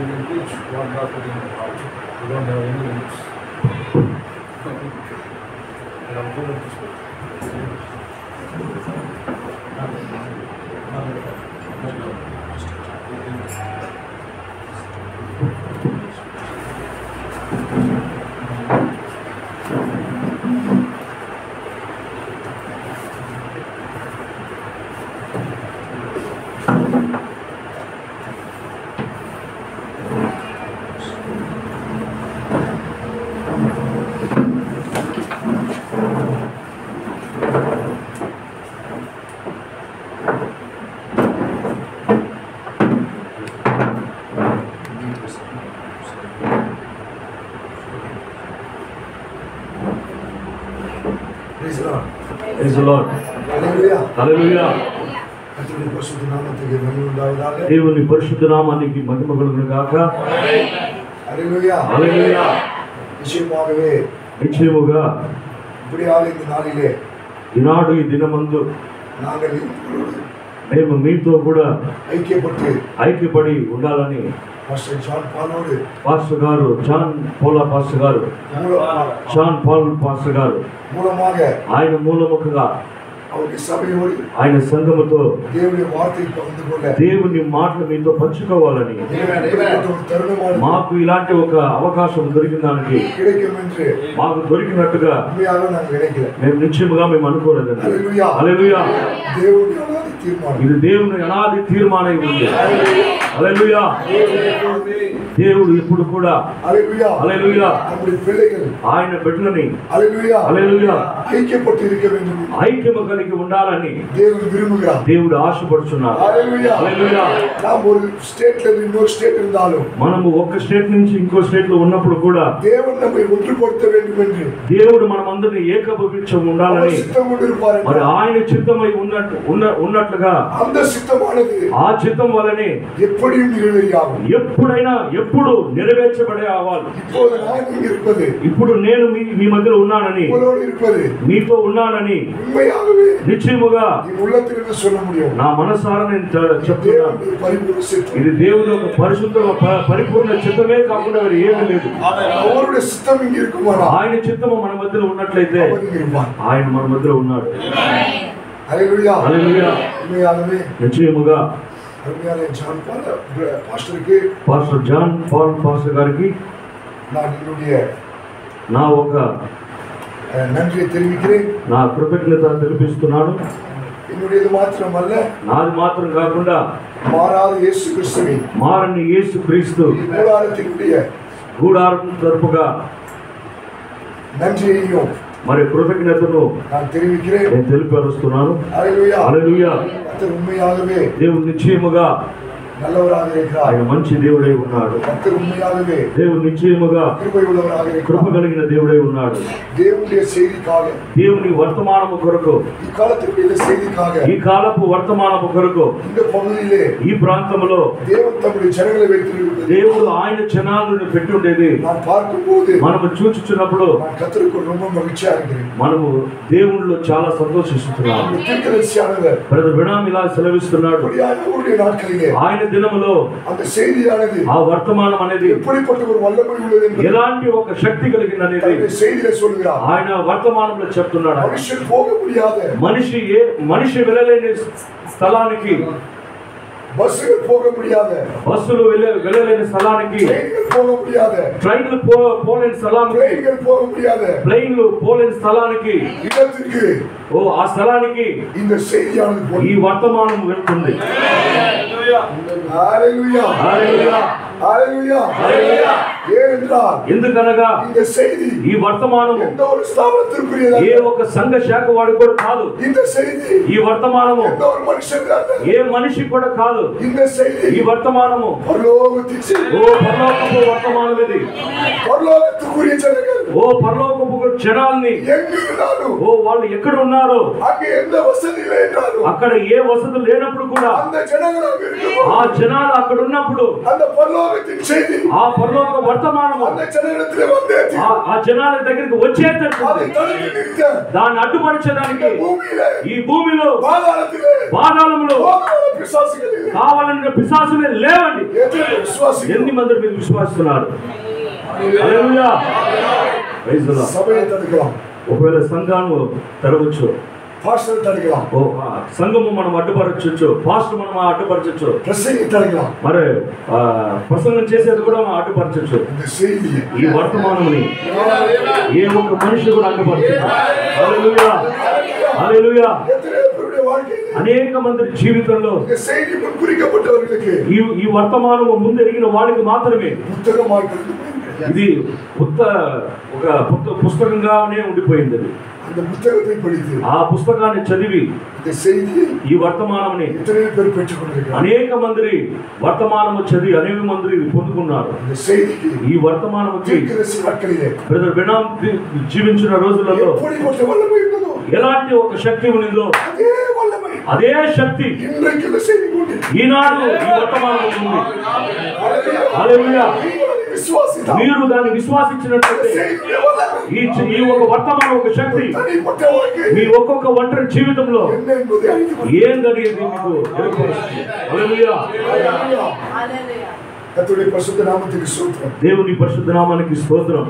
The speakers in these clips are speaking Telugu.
can teach what God put in your heart. You don't have any limits. And I'm going to speak. Praise the Lord. Praise the Lord. Hallelujah. Hallelujah. கர்த்தருடைய பரிசுத்த நாமத்துக்கு மகிமை உண்டாவதாக. దేవుని పరిశుద్ధ నామానికి మహిమ కలుగును గాక. Hallelujah. Hallelujah. నిశ్చయమాగவே నిశ్చయముగా இப்படியாக இந்த நாளிலே ఈనాడు ఈ దినమందు நாங்கள் మేము మీతో కూడా ఐక్యపడి ఉండాలని పాస్టర్ జాన్ పాలోడు పాస్టర్ గారు జాన్ పాల్ పాస్టర్ గారు మూలமாக ఆయన మూలముగా அவருடைய சபையோடு ఆయన సంఘముతో దేవుని వార్తను పొందుకోవాలి, దేవుని మాటలు మీతో పంచుకోవాలని మాకు ఇలాంటి ఒక అవకాశం దొరికిందానికి మాకు దొరికినట్టుగా మేము నిశ్చయముగా మేము అనుకోలేదండి. హల్లెలూయా. ఇది దేవుని అనాది తీర్మానం ఉంది. హల్లెలూయా. దేవుడు ఇప్పుడు కూడా హల్లెలూయా ఆయన బిడ్డలని హల్లెలూయా ఐక్యము కలిగి ఉండాలని దేవుడు ఆశపడుచున్నాడు. మనము ఒక స్టేట్ నుంచి ఇంకో స్టేట్ లో ఉన్నప్పుడు కూడా దేవుడు మనమందరినీ ఏకీభవించి ఉండాలని మరి ఆయన చిత్తమై ఉన్నట్లుగా ఆ చిత్తం వలనే ఎప్పుడైనా ఎప్పుడు నెరవేర్చబడే అవ్వాలి. ఇప్పుడు నేను మీ మధ్యలో ఉన్నానని మీతో ఉన్నానని నిశ్చయముగా నా మనసారా నేను చెప్తున్నాను. ఇది దేవుని ఒక పరిపూర్ణ చిత్తమే కాకుండా ఏమీ లేదు. ఆయన చిత్తము మన మధ్యలో ఉన్నట్లయితే ఆయన మన మధ్యలో ఉన్నాడు. నిశ్చయముగా పాస్టర్ జాన్ పాల్ పాస్టర్ గారికి నా ఒక నా కృతజ్ఞత తెలిపిస్తున్నాను. నాది మాత్రం కాకుండా మారని యేసుక్రీస్తు గూడారం తరపుగా మరి కృతజ్ఞతను నేను తెలియపరుస్తున్నాను. హల్లెలూయా. దేవుడు నిశ్చయముగా ఆయన మంచి దేవుడై ఉన్నాడు. దేవుడు నిశ్చయముగా కృప కలిగిన దేవుడై ఉన్నాడు. దేవుని వర్తమానము కొరకు ఈ కాలపు వర్తమానము కొరకు ఈ ప్రాంతంలో దేవుడు ఆయన జనాలను పెట్టి ఉండేది మనము చూచుచున్నప్పుడు మనము దేవునిలో చాలా సంతోషిస్తున్నాము. బ్రదర్ బినామ్ ఇలా సెలవిస్తున్నాడు, ఆయన దినములో ఆ వర్తమానం అనేది ఎలాంటి ఒక శక్తి కలిగింది అనేది ఆయన వర్తమానంలో చెప్తున్నాడు. మనిషి వెళ్ళలేని స్థలానికి బస్సులు వెళ్ళలేని స్థలానికి ట్రైన్లు పోలేని స్థలానికి ప్లేన్లు పోలేని స్థలానికి ఆ స్థలానికి ఈ వర్తమానం వెళ్తుంది. ఎందుకనగా ఈ వర్తమానం ఏ ఒక సంఘ శాఖ వాడు కూడా కాదు. ఈ వర్తమానము ఏ మనిషి కూడా కాదు. ఈ వర్తమానము పరలోకపు వర్తమానం ఇది. పరలోకపు జనాల్ని వాళ్ళు ఎక్కడ ఉన్నారో అక్కడ ఏ వసతులు లేనప్పుడు కూడా ఆ జనాలు అక్కడ ఉన్నప్పుడు பரலோகத்தின் செய்தி ఆ పరలోక వర్తమానము அந்த ஜனத்திலே வந்தேதி ఆ జనాల దగ్గరికి వచ్చేటట్టు அதை தடுத்து நிறுத்த దాన్ని అడ్డుపరచడానికి பூமியிலே ఈ భూమిలో పాతాళంలో பிசாசுகள் కావాలన్న పిశాచులే లేవండి. ఎన్ని మంది మీరు విశ్వసిస్తున్నారు? హల్లెలూయా. Praise the Lord. సభను తడకலாம். ఒకవేళ సంఘాన్ని తెరవచ్చు, పాస్టర్ తడకலாம். సంఘము మనం అడ్డుపరచొచ్చు, పాస్టర్ మనం అడ్డుపరచొచ్చు, ప్రసంగి తడకலாம். మరి ప్రసంగం చేసేది కూడా మనం అడ్డుపరచొచ్చు. ఈ వర్తమానముని ఏ ఒక్క మనిషి కూడా అడ్డుపరచు. హల్లెలూయా. హల్లెలూయా. అనేక మంది జీవితంలో ఈ వర్తమానము ముందెరిగిన వాళ్ళకి మాత్రమే ఇది ఒక పుస్తకంగానే ఉండిపోయింది. ఆ పుస్తకాన్ని చదివి ఈ వర్తమానం అనేక మంది వర్తమానము చదివి అనేక మంది పొందుకున్నారు. ఈ వర్తమానం జీవించిన రోజులలో ఎలాంటి ఒక శక్తి ఉన్నదో అదే శక్తి ఈనాడు ఈ వర్తమానం ఉంది. హల్లెలూయా. మీరు దాన్ని విశ్వాసించినట్లయితే ఈ ఒక వర్తమానం ఒక శక్తి మీ ఒక్కొక్క ఒంటరి జీవితంలో ఏం జరిగేది మీకు ఏర్పరుస్తుంది. హల్లెలూయా. దేవుని పరిశుద్ధ నామానికి స్తోత్రం.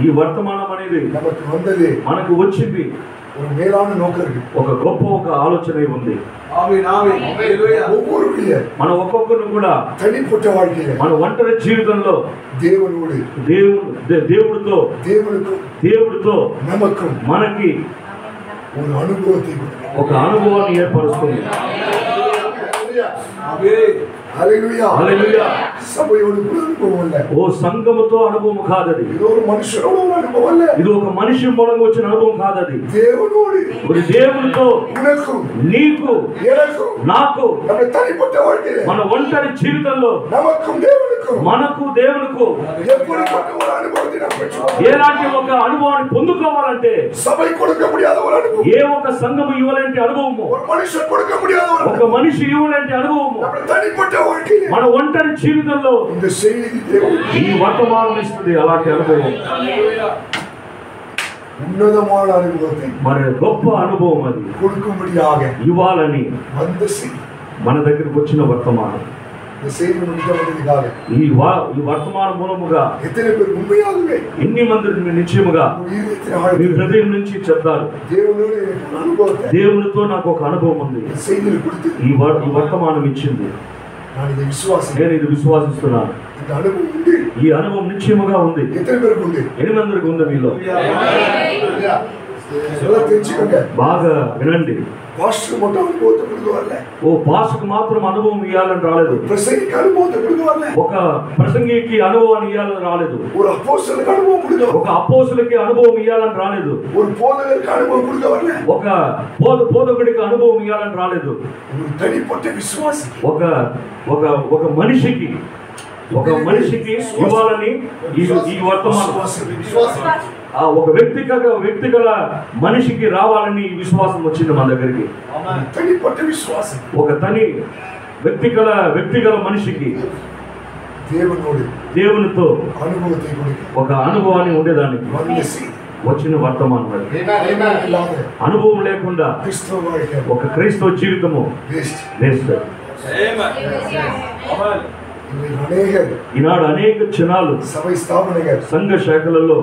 ఈ వర్తమానం అనేది మనకు వచ్చింది. ఒక గొప్ప ఒక ఆలోచన ఉంది. మన ఒక్కొక్కరు కూడా మన ఒంటరి జీవితంలో దేవుడితో మనకి ఒక అనుభవాన్ని ఏర్పరుస్తుంది. హల్లెలూయా. హల్లెలూయా. ఓ సంఘముతో అనుభవం కాదది. ఇది ఒక మనిషి మూలంగా వచ్చిన అనుభవం కాదది. దేవునితో నీకు నాకు మన ఒంటరి జీవితంలో మనకు దేవునికి ఎలాంటి ఒక అనుభవాన్ని పొందుకోవాలంటే ఏ ఒక సంఘము ఇవ్వలేంటి అనుభవము, ఒక మనిషి ఇవ్వలేంటి అనుభవము మన ఒంటరి జీవితంలో ఈ వర్తమానం ఇస్తుంది. అలాంటి అనుభవం మరి గొప్ప అనుభవం అది ఇవ్వాలని మన దగ్గరకు వచ్చిన వర్తమానం. ఈ వర్తమానం మూలముగా ఎన్ని మంది నిశ్చయముగా మీ హృదయం నుంచి చెప్తారు, దేవునితో నాకు ఒక అనుభవం ఉంది, ఈ వర్తమానం ఇచ్చింది, నేను ఇది విశ్వాసిస్తున్నాను. ఈ అనుభవం నిశ్చయముగా ఉంది. ఎన్ని మందికి ఉంది మీలో? బాగా వినండి. ఓ పాస్టర్కి మాత్రం అనుభవం ఇవ్వాలని రాలేదు, ఒక ప్రసంగికి అనుభవాన్ని ఇవ్వాలని రాలేదు, ఒక అపోస్తులకి అనుభవం ఇవ్వాలని రాలేదు, ఒక బోధకుడికి అనుభవం ఇవ్వాలని రాలేదు. ఒక మనిషికి ఇవ్వాలని ఈ వర్తమానం ఒక వ్యక్తిగల మనిషికి రావాలని విశ్వాసం వచ్చింది మన దగ్గరికి. ఒక వ్యక్తిగల మనిషికి దేవునితో ఒక అనుభవాన్ని ఉండేదానికి వచ్చిన వర్తమానం. అనుభవం లేకుండా ఒక క్రైస్తవ జీవితము వేస్ట్. ఈనాడు అనేక జనాలు సంఘ శాఖలలో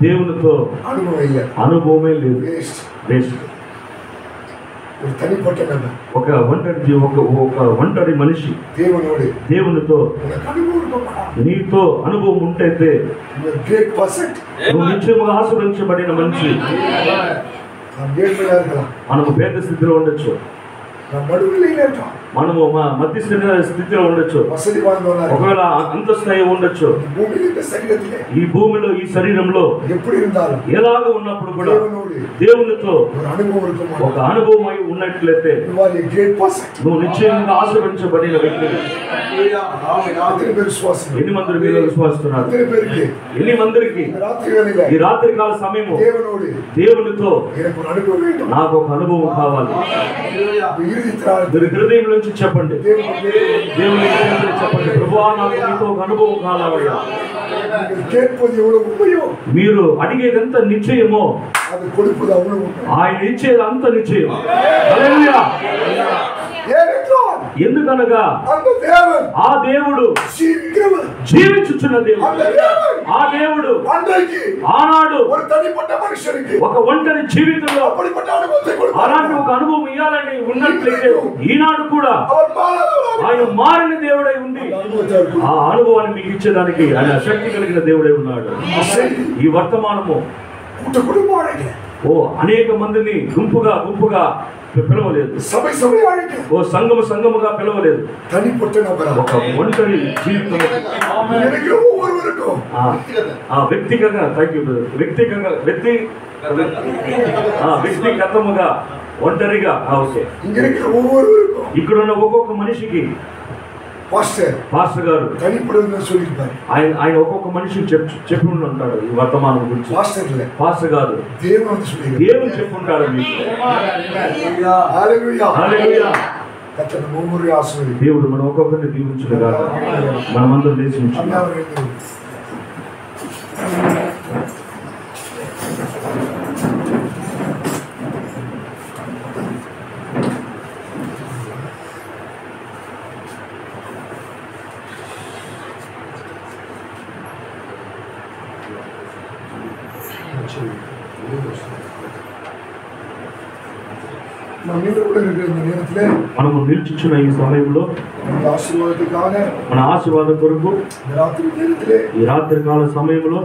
దేవునితో అనుభవమే లేదు. ఒక ఒంటరి మనిషి దేవునితో నీతో అనుభవం ఉంటే నువ్వు నిత్యముగా ఆశీర్వదించబడిన మనిషి. మనము పేద స్థితిలో ఉండొచ్చు, మనము మధ్య స్థితిలో ఉండొచ్చు, ఒకవేళ అంతస్థాయి ఉండొచ్చు. ఈ భూమిలో ఈ శరీరంలో ఎలాగ ఉన్నప్పుడు కూడా దేవునితో ఒక అనుభవం అయి ఉన్నట్లయితే నువ్వు నిశ్చయంగా ఆశీర్వదించబడిన వ్యక్తి. ఎన్ని మంది మీరు విశ్వసిస్తున్నారు? ఎన్ని మందికి ఈ రాత్రి కాల సమయము దేవునితో నాకు ఒక అనుభవం కావాలి? హృదయం నుంచి నుంచి చెప్పండి, దేవుని చెప్పండి, ప్రభువా నాకు మీతో ఒక అనుభవం కావాలయ్యా. మీరు అడిగేదంత నిశ్చయమో ఆయన ఇచ్చేది అంత నిశ్చయం. హల్లెలూయా. ఎందుకనగా ఆ దేవుడు జీవించుచున్న దేవుడు. ఆ దేవుడు ఆనాడు ఒక ఒంటరి జీవితంలో అలాంటి ఒక అనుభవం ఇవ్వాలని ఉన్నట్లయితే ఈనాడు కూడా ఆయన మారిన దేవుడై ఉండి ఆ అనుభవాన్ని మీకు ఇచ్చేదానికి ఆయన శక్తి కలిగిన దేవుడై ఉన్నాడు. ఈ వర్తమానము అనేక మందిని గుంపుగా పిలవలేదు, ఓ సంఘముగా పిలవలేదు. ఒక ఒంటరి జీవితం వ్యక్తిగతముగా ఒంటరిగా ఇక్కడ ఉన్న ఒక్కొక్క మనిషికి పాస్టర్ గారు ఆయన ఒక్కొక్క మనిషికి చెప్పి ఉంటాడు ఈ వర్తమానం గురించి. పాస్టర్ గారు దేవుడు చెప్పుంటాడు మీకు. దేవుడు మనం ఒక్కొక్కరిని దీవించుగా మనమందరం లేచి మనము నిల్చున్న ఈ సమయంలో మన ఆశీర్వాదం కొరకు ఈ రాత్రి కాల సమయంలో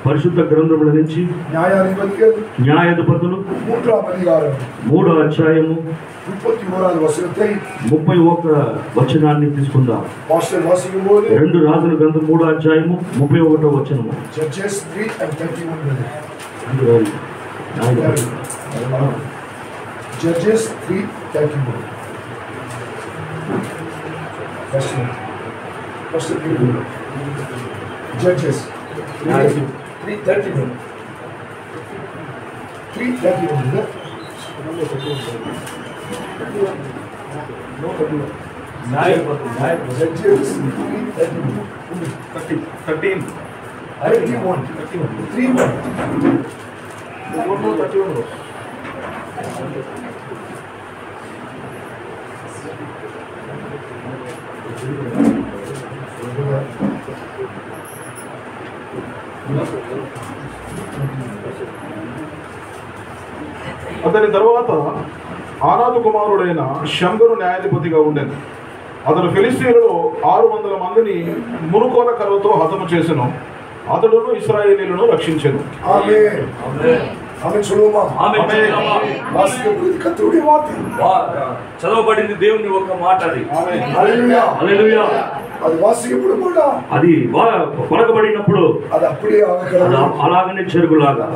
పరిశుద్ధ గ్రంథముల నుంచి న్యాయాధిపతులు 3వ అధ్యాయము 31 వచనాన్ని తీసుకుందాం. 2 రాజుల గ్రంథం 3వ అధ్యాయము 31వ వచనము. Judges 3:31. Judges 3:31. 3:31. Judges 3:31. 31. అతని తరువాత ఆనాదు కుమారుడైన షంబరు న్యాయాధిపతిగా ఉండేది. అతను ఫిలిస్తీయులలో 600 మందిని మునుకోల కర్రతో హతము చేసెను. అతడును ఇశ్రాయేలీయులను రక్షించెను. చదవబడింది దేవుని ఒక మాట. అది అది పలకబడినప్పుడు అలాగనే చెరుగులాగా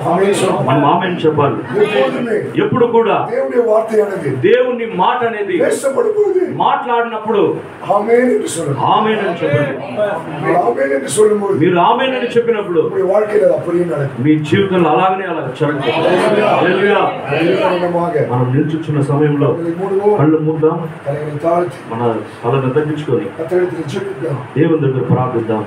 మనం ఆమెను చెప్పాలి. ఎప్పుడు కూడా దేవుని మాట అనేది మాట్లాడినప్పుడు ఆమేనని చెప్పండి. మీరు ఆమేనని చెప్పినప్పుడు మీ జీవితంలో అలాగనే జరుగుతుంది. మనం నిల్చున్న సమయంలో కళ్ళు మూద్దాం, మన తలను తగ్గించుకొని దేవుని దగ్గర ప్రార్థిద్దాం.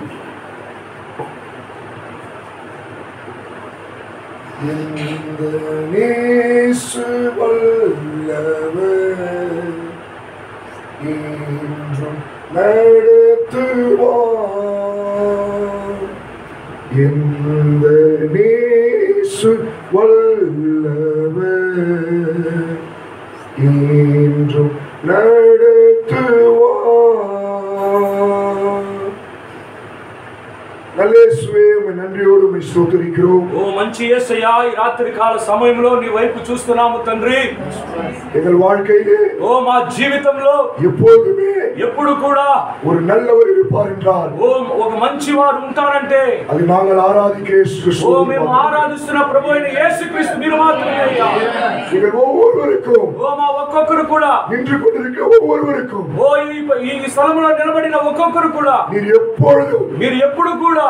ఓ మంచి యేసయ్యా, ఈ రాత్రి కాల సమయంలో నీ వైపు చూస్తున్నాము తండ్రి. ఓ మా జీవితంలో ఎప్పుడు కూడా ఓ ఒక మంచి వారు ఉంటారంటే అది ఓ మేము ఆరాధిస్తున్న ప్రభు అయిన యేసుక్రీస్తు మీరు మాత్రమే అయ్యా. ఓ మా ఒక్కొక్కరు కూడా ఓ ఈ స్థలంలో నిలబడిన ఒక్కొక్కరు కూడా మీరు ఎప్పుడు కూడా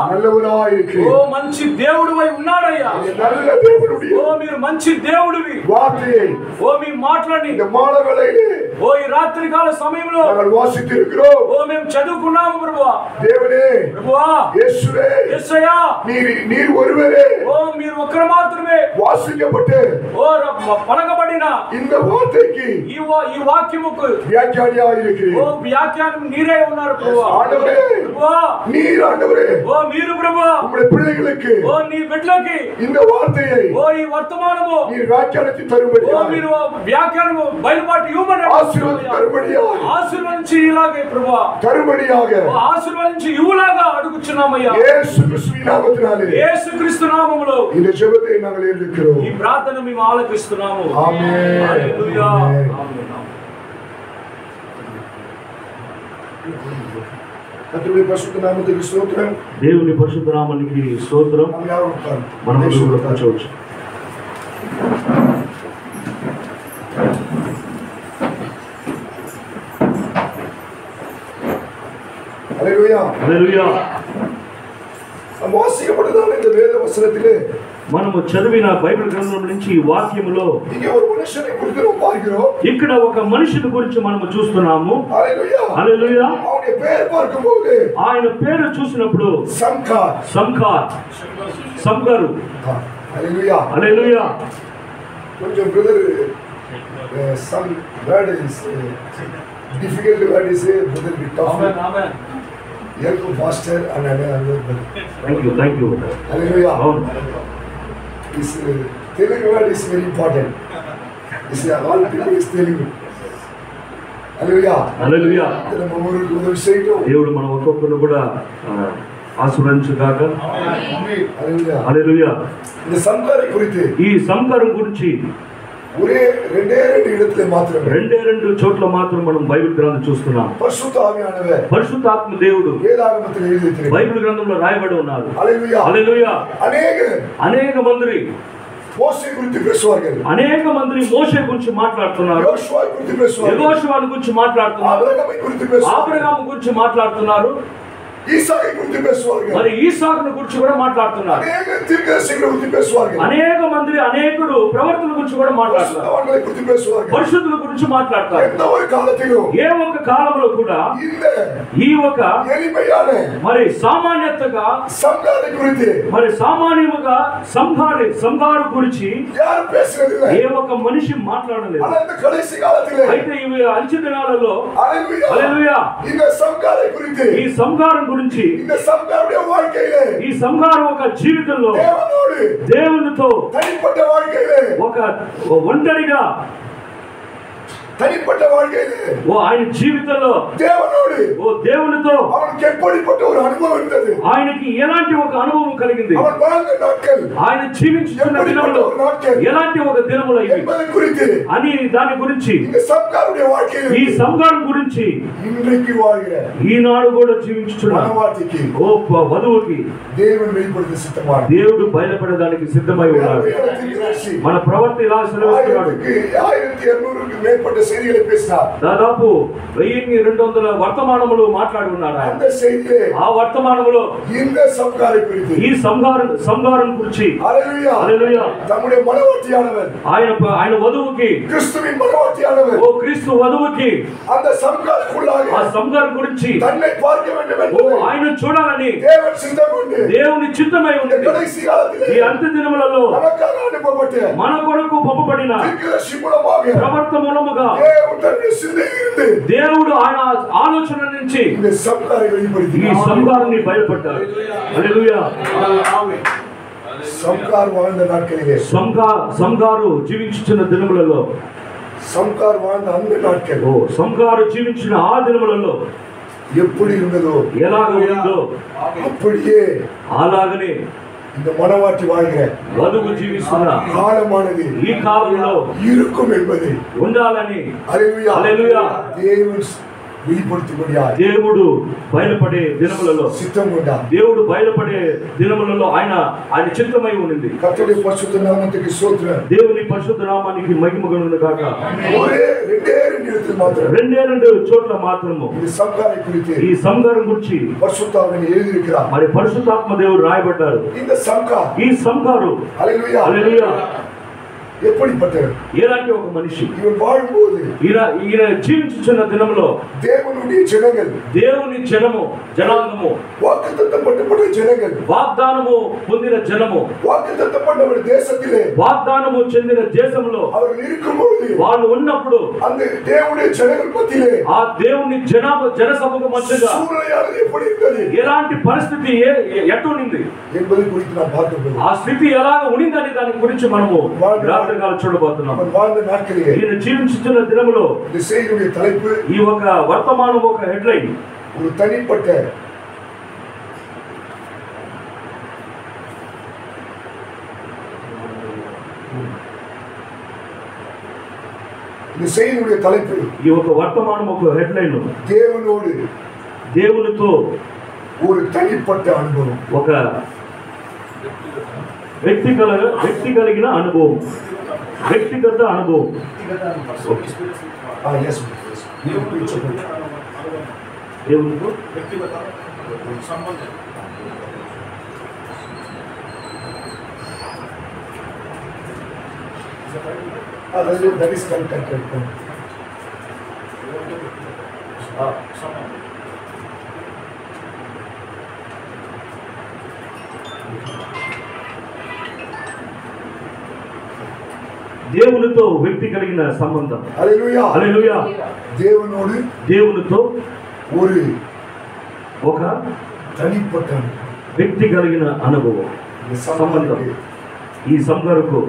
ఓ మంచి దేవుడివై ఉన్నాడయ్యా. நல்ல தேவனுடைய ఓ మీరు మంచి దేవుడివి. வார்த்தையை ఓ మీ మాట్లాడి இந்த மாலவேளையிலே ఓ ఈ రాత్రి కాల సమయంలో நாங்கள் வாசித்திருக்கிறோம். ఓ మేము చదువుకున్నాము ప్రభువా. தேவனே ప్రభువా యేసుவே యేసయ్యా நீர் ஒருவரே ఓ మీరు ఒక్కరు మాత్రమే வாசிக்கப்பட்டு ఓ పలకబడిన இந்த வார்த்தைக்கு ఈ వాక్యముకు వ్యాఖ్యానిயாக இருக்கிறீர். ఓ వ్యాఖ్యానం నీరే ఉన్నారు ప్రభువా. ஆண்டவரே ప్రభువా நீர் ஆண்டவரே ఓ మీరు ప్రభువా உம்முடைய பிள்ளைகளுக்கு ఓ నీ బిడ్డలకి இந்த వార్த்தையை ఓ ఈ వర్తమానము நீர் వ్యాఖ్యానించి తరుబడి ఓ మీరు వ్యాఖ్యానము బయలుపాటు ఇవ్వమని ఆశీర్వదించి తరుబడిயாக ఆశీర్వదించి ఇలాగే ప్రభువా తరుబడిயாக ఆశీర్వదించి ఇవ్వులాగా అడుగుచున్నామయ్యా. యేసు క్రీస్తు నామములో యేసుక్రీస్తు నామములో இந்த ஜெபத்தை நாங்கள் ஏறெடுக்கிறோம். ఈ ప్రార్థన మేము ఆలకిస్తున్నాము. ఆమేన్. హల్లెలూయా. కర్తృని పరిశుద్ధ నామమునకు స్తోత్రం. దేవుని పరిశుద్ధ నామానికి స్తోత్రం. మనం కూడా కూర్చోవచ్చు. హల్లెలూయా. హల్లెలూయా. వాసికపడదాం இந்த వేద వచనத்திலே మనము చదివిన బైబిల్ గ్రంథం నుంచి ఈ వాక్యములో ఇక్కడ ఒక మనిషిని గురించి మనము చూస్తున్నాము. హల్లెలూయా. ఆయన పేరు చూసినప్పుడు సంకారు. హల్లెలూయా. కొంచెం brother some word is difficult word is brother bit tough. Amen. Yerko pastor and another. Thank you. Hallelujah. This Telugu word is very important. This all people is Telugu. Hallelujah. Hallelujah. దేవుడు మన ఒక్కొక్కరు కూడా ఆశీర్వదించుగాక. హల్లెలూయా. హల్లెలూయా. ఈ సంకారం గురించి ఒరే రెండే இடத்துல మాత్రమే రెండు చోట్ల మాత్రం మనం బైబిల్ గ్రంథం చూస్తున్నాం. పరిశుద్ధాత్మ దేవుడు బైబిల్ గ్రంథంలో రాయబడి ఉన్నారు. హల్లెలూయా. హల్లెలూయా. అనేక మంది మోషే గురించి పేసువారు. అనేక మంది మోషే గురించి మాట్లాడుతున్నారు. యెహోషువ గురించి మాట్లాడుతున్నారు. అబ్రహాము గురించి మాట్లాడుతున్నారు. ఈసాకు గురించి పేసువారు. మరి ఈసాకును గురించి కూడా మాట్లాడుతున్నారు. అనేక తీర్ఘదర్శకుల గురించి పేసువారు. అనేక మంది అనేకుడు ప్రవర్తన గురించి కూడా మాట్లాడుతున్నారు. పరిశుద్ధుల గురించి మాట్లాడతారు. ఏ ఒక్క కాలంలో కూడా ఈ ఒక మరి సామాన్యతగా మరి సామాన్యముగా సంహారు గురించి ఏ ఒక్క మనిషి మాట్లాడలేదు. అయితే ఇవి అంచె దినాలలో హల్లెలూయా ఈ సంహారం గురించి ఈ సంహారం ఒక జీవితంలో దేవునితో ఒక ఒంటరిగా தனிப்பட்ட வாழ்க்கையிலே ఆయన జీవితంలో దేవునితో ஒரு அனுபவம் இருந்தது. ఆయనకి ఎలాంటి ఒక అనుభవం కలిగింది. ఆయన జీవించిన దినములో ఎలాంటి ఒక దినములు అని దాని గురించి ఈ సంఘారం గురించి ఈనాడు కూడా జీవించుచున్నాడు. ఓ వధువుకి దేవుడు బయలుపడడానికి సిద్ధమై ఉన్నాడు. మన ప్రవర్తన ఇలా సెలవిస్తున్నాడు. దాదాపు 1200 వర్తమానములు మాట్లాడి ఉన్నారు. ఆ వర్తమానములో ఈ సంహారం గురించి ఆయన వధువుకి ఓ క్రీస్తు వధువుకి ఆ సంహారం గురించి ఆయన చూడాలని దేవుని చిత్తమై ఉంది. ఈ అంత్య దినములలో మన కొరకు పంపబడిన ప్రవర్త మూలముగా దేవుడు ఆయన ఆలోచన నుంచి ఈ సంహారాన్ని బయలుపడ్డారు. హల్లెలూయా. సంఘారు జీవించిన దినములలో సంఘారు జీవించిన ఆ దినములలో ఎప్పుడు ఉన్నదో ఎలాగ ఉందో అప్పుడే అలాగనే இந்த மனவாட்டி வாழ்கிற వధువు జీవిస్తున్న కాలమానది ఈ కాలంలో இருக்கும் என்பது ఉండాలని హల్లెలూయా. హల్లెలూయా. దేవుడు బయలుపడే దినములలో దేవుడు బయలుపడే దినములలో ఆయన చిత్తమై ఉన్నది. దేవుని పరిశుద్ధ నామానికి మహిమ కలుగును గాక. రెండే రెండు చోట్ల మాత్రము ఈ సంఘారం గురించి మరి పరిశుద్ధాత్మ దేవుడు రాయబడ్డారు. ఈ సంఘారు హల్లెలూయా ఎలాంటి ఒక మనిషి ఈయన జీవించుచున్న దినంలో దేవుని జనము జనాంగము వాగ్దానము పొందిన జనము వాగ్దానము చెందిన దేశంలో వాళ్ళు ఉన్నప్పుడు ఆ దేవుని జనసభకు మధ్యగా ఎలాంటి పరిస్థితి ఎట్టునింది, ఆ స్థితి ఎలాగ ఉనిందని దాని గురించి మనము చూడబోతున్నాం. ఈయన జీవించుతున్న దినములో ఈ ఒక వర్తమానం ఒక హెడ్లైన్ ఈ ఒక వర్తమానం ఒక హెడ్లైన్ దేవునితో ఒక వ్యక్తి కలిగిన అనుభవం, వ్యక్తిగత అనుభవం. దేవునితో దేవునితో వ్యక్తి కలిగిన సంబంధం. హల్లెలూయా. దేవునితో ఒక వ్యక్తి కలిగిన అనుభవం సంబంధం. ఈ సంఘాలకు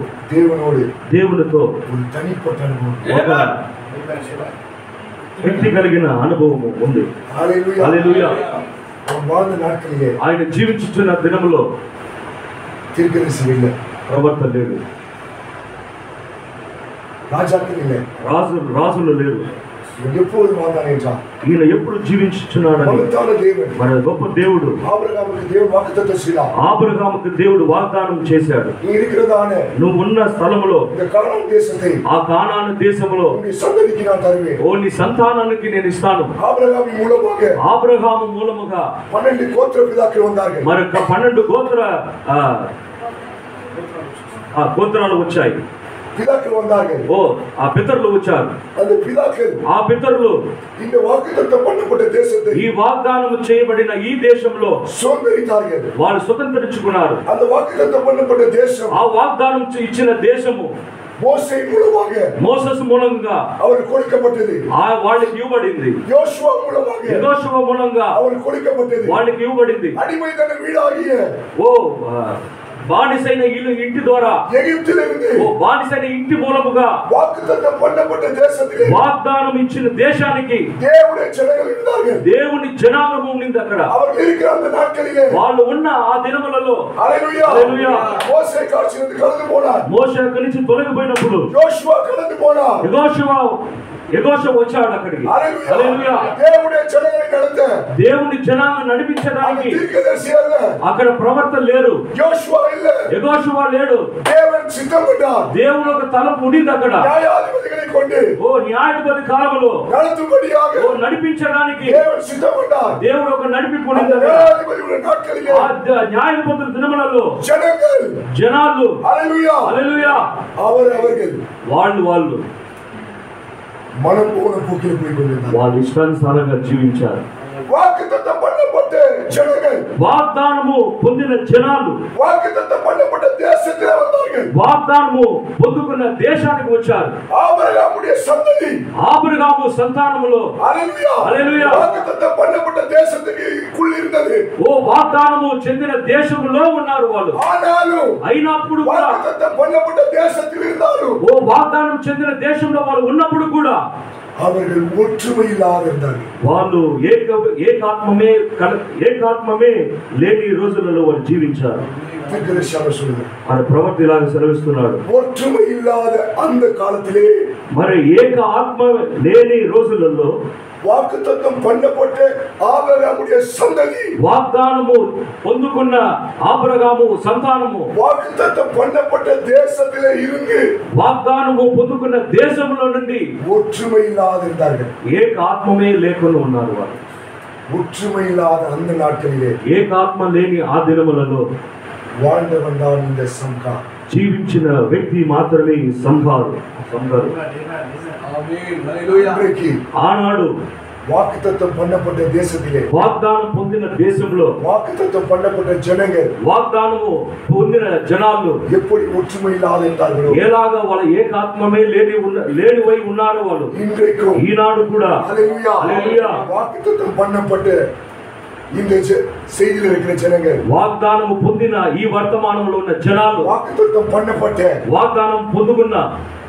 దేవునితో ఒక వ్యక్తి కలిగిన అనుభవం ఉంది. హల్లెలూయా. ఆయన జీవించుతున్న దినములో ప్రవర్తన లేదు, రాజులు లేరు. ఈయన ఎప్పుడు జీవించుచున్నాడని మన గొప్ప దేవుడు ఆబ్రహాముకు దేవుడు వాగ్దానం చేశాడు. నువ్వు ఉన్న స్థలంలో ఆ కానాను దేశంలో నీ సంతానానికి నేను ఇస్తాను. ఆబ్రహాము మూలముగా 12 గోత్రాలు వచ్చాయి. ఆ పితరులు వచ్చారు. ఆ పితరులు ఈ వాగ్దానం చేయబడిన ఈ దేశంలో వాళ్ళు స్వతంత్రించుకున్నారు. ఆ వాగ్దానం ఇచ్చిన దేశము మోసెస్ మూలంగా వాళ్ళకి ఇవ్వబడింది. యోషువ మూలంగా వాళ్ళకి ఇవ్వబడింది. బానిసైన ఇంటి ద్వారా బానిసైన ఇంటి మూలముగా వాగ్దానం ఇచ్చిన దేశానికి దేవుని జనాంగము ఉంది. అక్కడ వాళ్ళు ఉన్న ఆ దినములలో మోషే నుంచి తొలగిపోయినప్పుడు యెహోషువ వచ్చాడు అక్కడికి. దేవుని జనాన్ని నడిపించడానికి అక్కడ ప్రవర్తన లేరు. యెహోషువ లేడు. దేవుడు ఒక తలపు ఉండింది అక్కడ. న్యాయాధిపతి కాలంలో నడిపించడానికి దేవుడు ఒక నడిపింపు ఉండింది. న్యాయాధిపతుల దినములలో జనాలు వాళ్ళు వాళ్ళు ఇష్టానుసారంగా జీవించారు. వాగ్దానము పొందిన జనాలు వాగ్దానము పొందుకున్న దేశానికి వచ్చారు. ఆబ్రహాము సంతానములో వాగ్దానము చెందిన దేశంలో ఉన్నారు వాళ్ళు. అయినప్పుడు వాగ్దానం చెందిన దేశంలో వాళ్ళు ఉన్నప్పుడు కూడా వాళ్ళు ఏకాత్మమే లేని రోజులలో వాళ్ళు జీవించారు. ఆయన ప్రవర్తి ఇలాగ సెలవిస్తున్నాడు. మరి ఏక ఆత్మ లేని రోజులలో వాగ్దానం పొందపట్టే ఆబ్రహాముడి సంతతి, వాగ్దానము పొందుకున్న ఆబ్రహాము సంతానము, వాగ్దానం పొందపట్టే దేశத்திலே ఇరుంగి, వాగ్దానము పొందుకున్న దేశంలో నుండి ఒற்றுமை இல்லாத இருந்தார்கள். ఏకాత్మమే లేకుండా ఉన్నారు వారు. ஒற்றுமை இல்லாத அந்த நாட்களிலே ఏకాత్మ లేని ఆ దినములలో வாழ்ந்தவன் தான் இந்த சங்கா. జీవించిన వ్యక్తి మాత్రమే ఈ సంఘాలు. ఆనాడు వాగ్దానం పొందపట్టే దేశத்திலே, వాగ్దానం పొందిన దేశంలో, వాగ్దానం పొందపట్టే జనங்கள், వాగ్దానము పొందిన జనాలు எப்படி ஒற்றுமை இல்லாத இருந்தார்களோ, ఎలాగా వాళ్ళ ఏకాత్మమే లేనివై ఉన్నారు వాళ్ళు. இன்றைக்கும் ఈనాడు కూడా హల్లెలూయా హల్లెలూయా వాగ్దానం పొందపట్టే இந்த செய்தியில் இருக்கிற ஜனங்கள், వాగ్దానము పొందిన ఈ వర్తమానంలో ఉన్న జనాలు, వాగ్దానం పొందపట్టే వాగ్దానం పొందుకున్న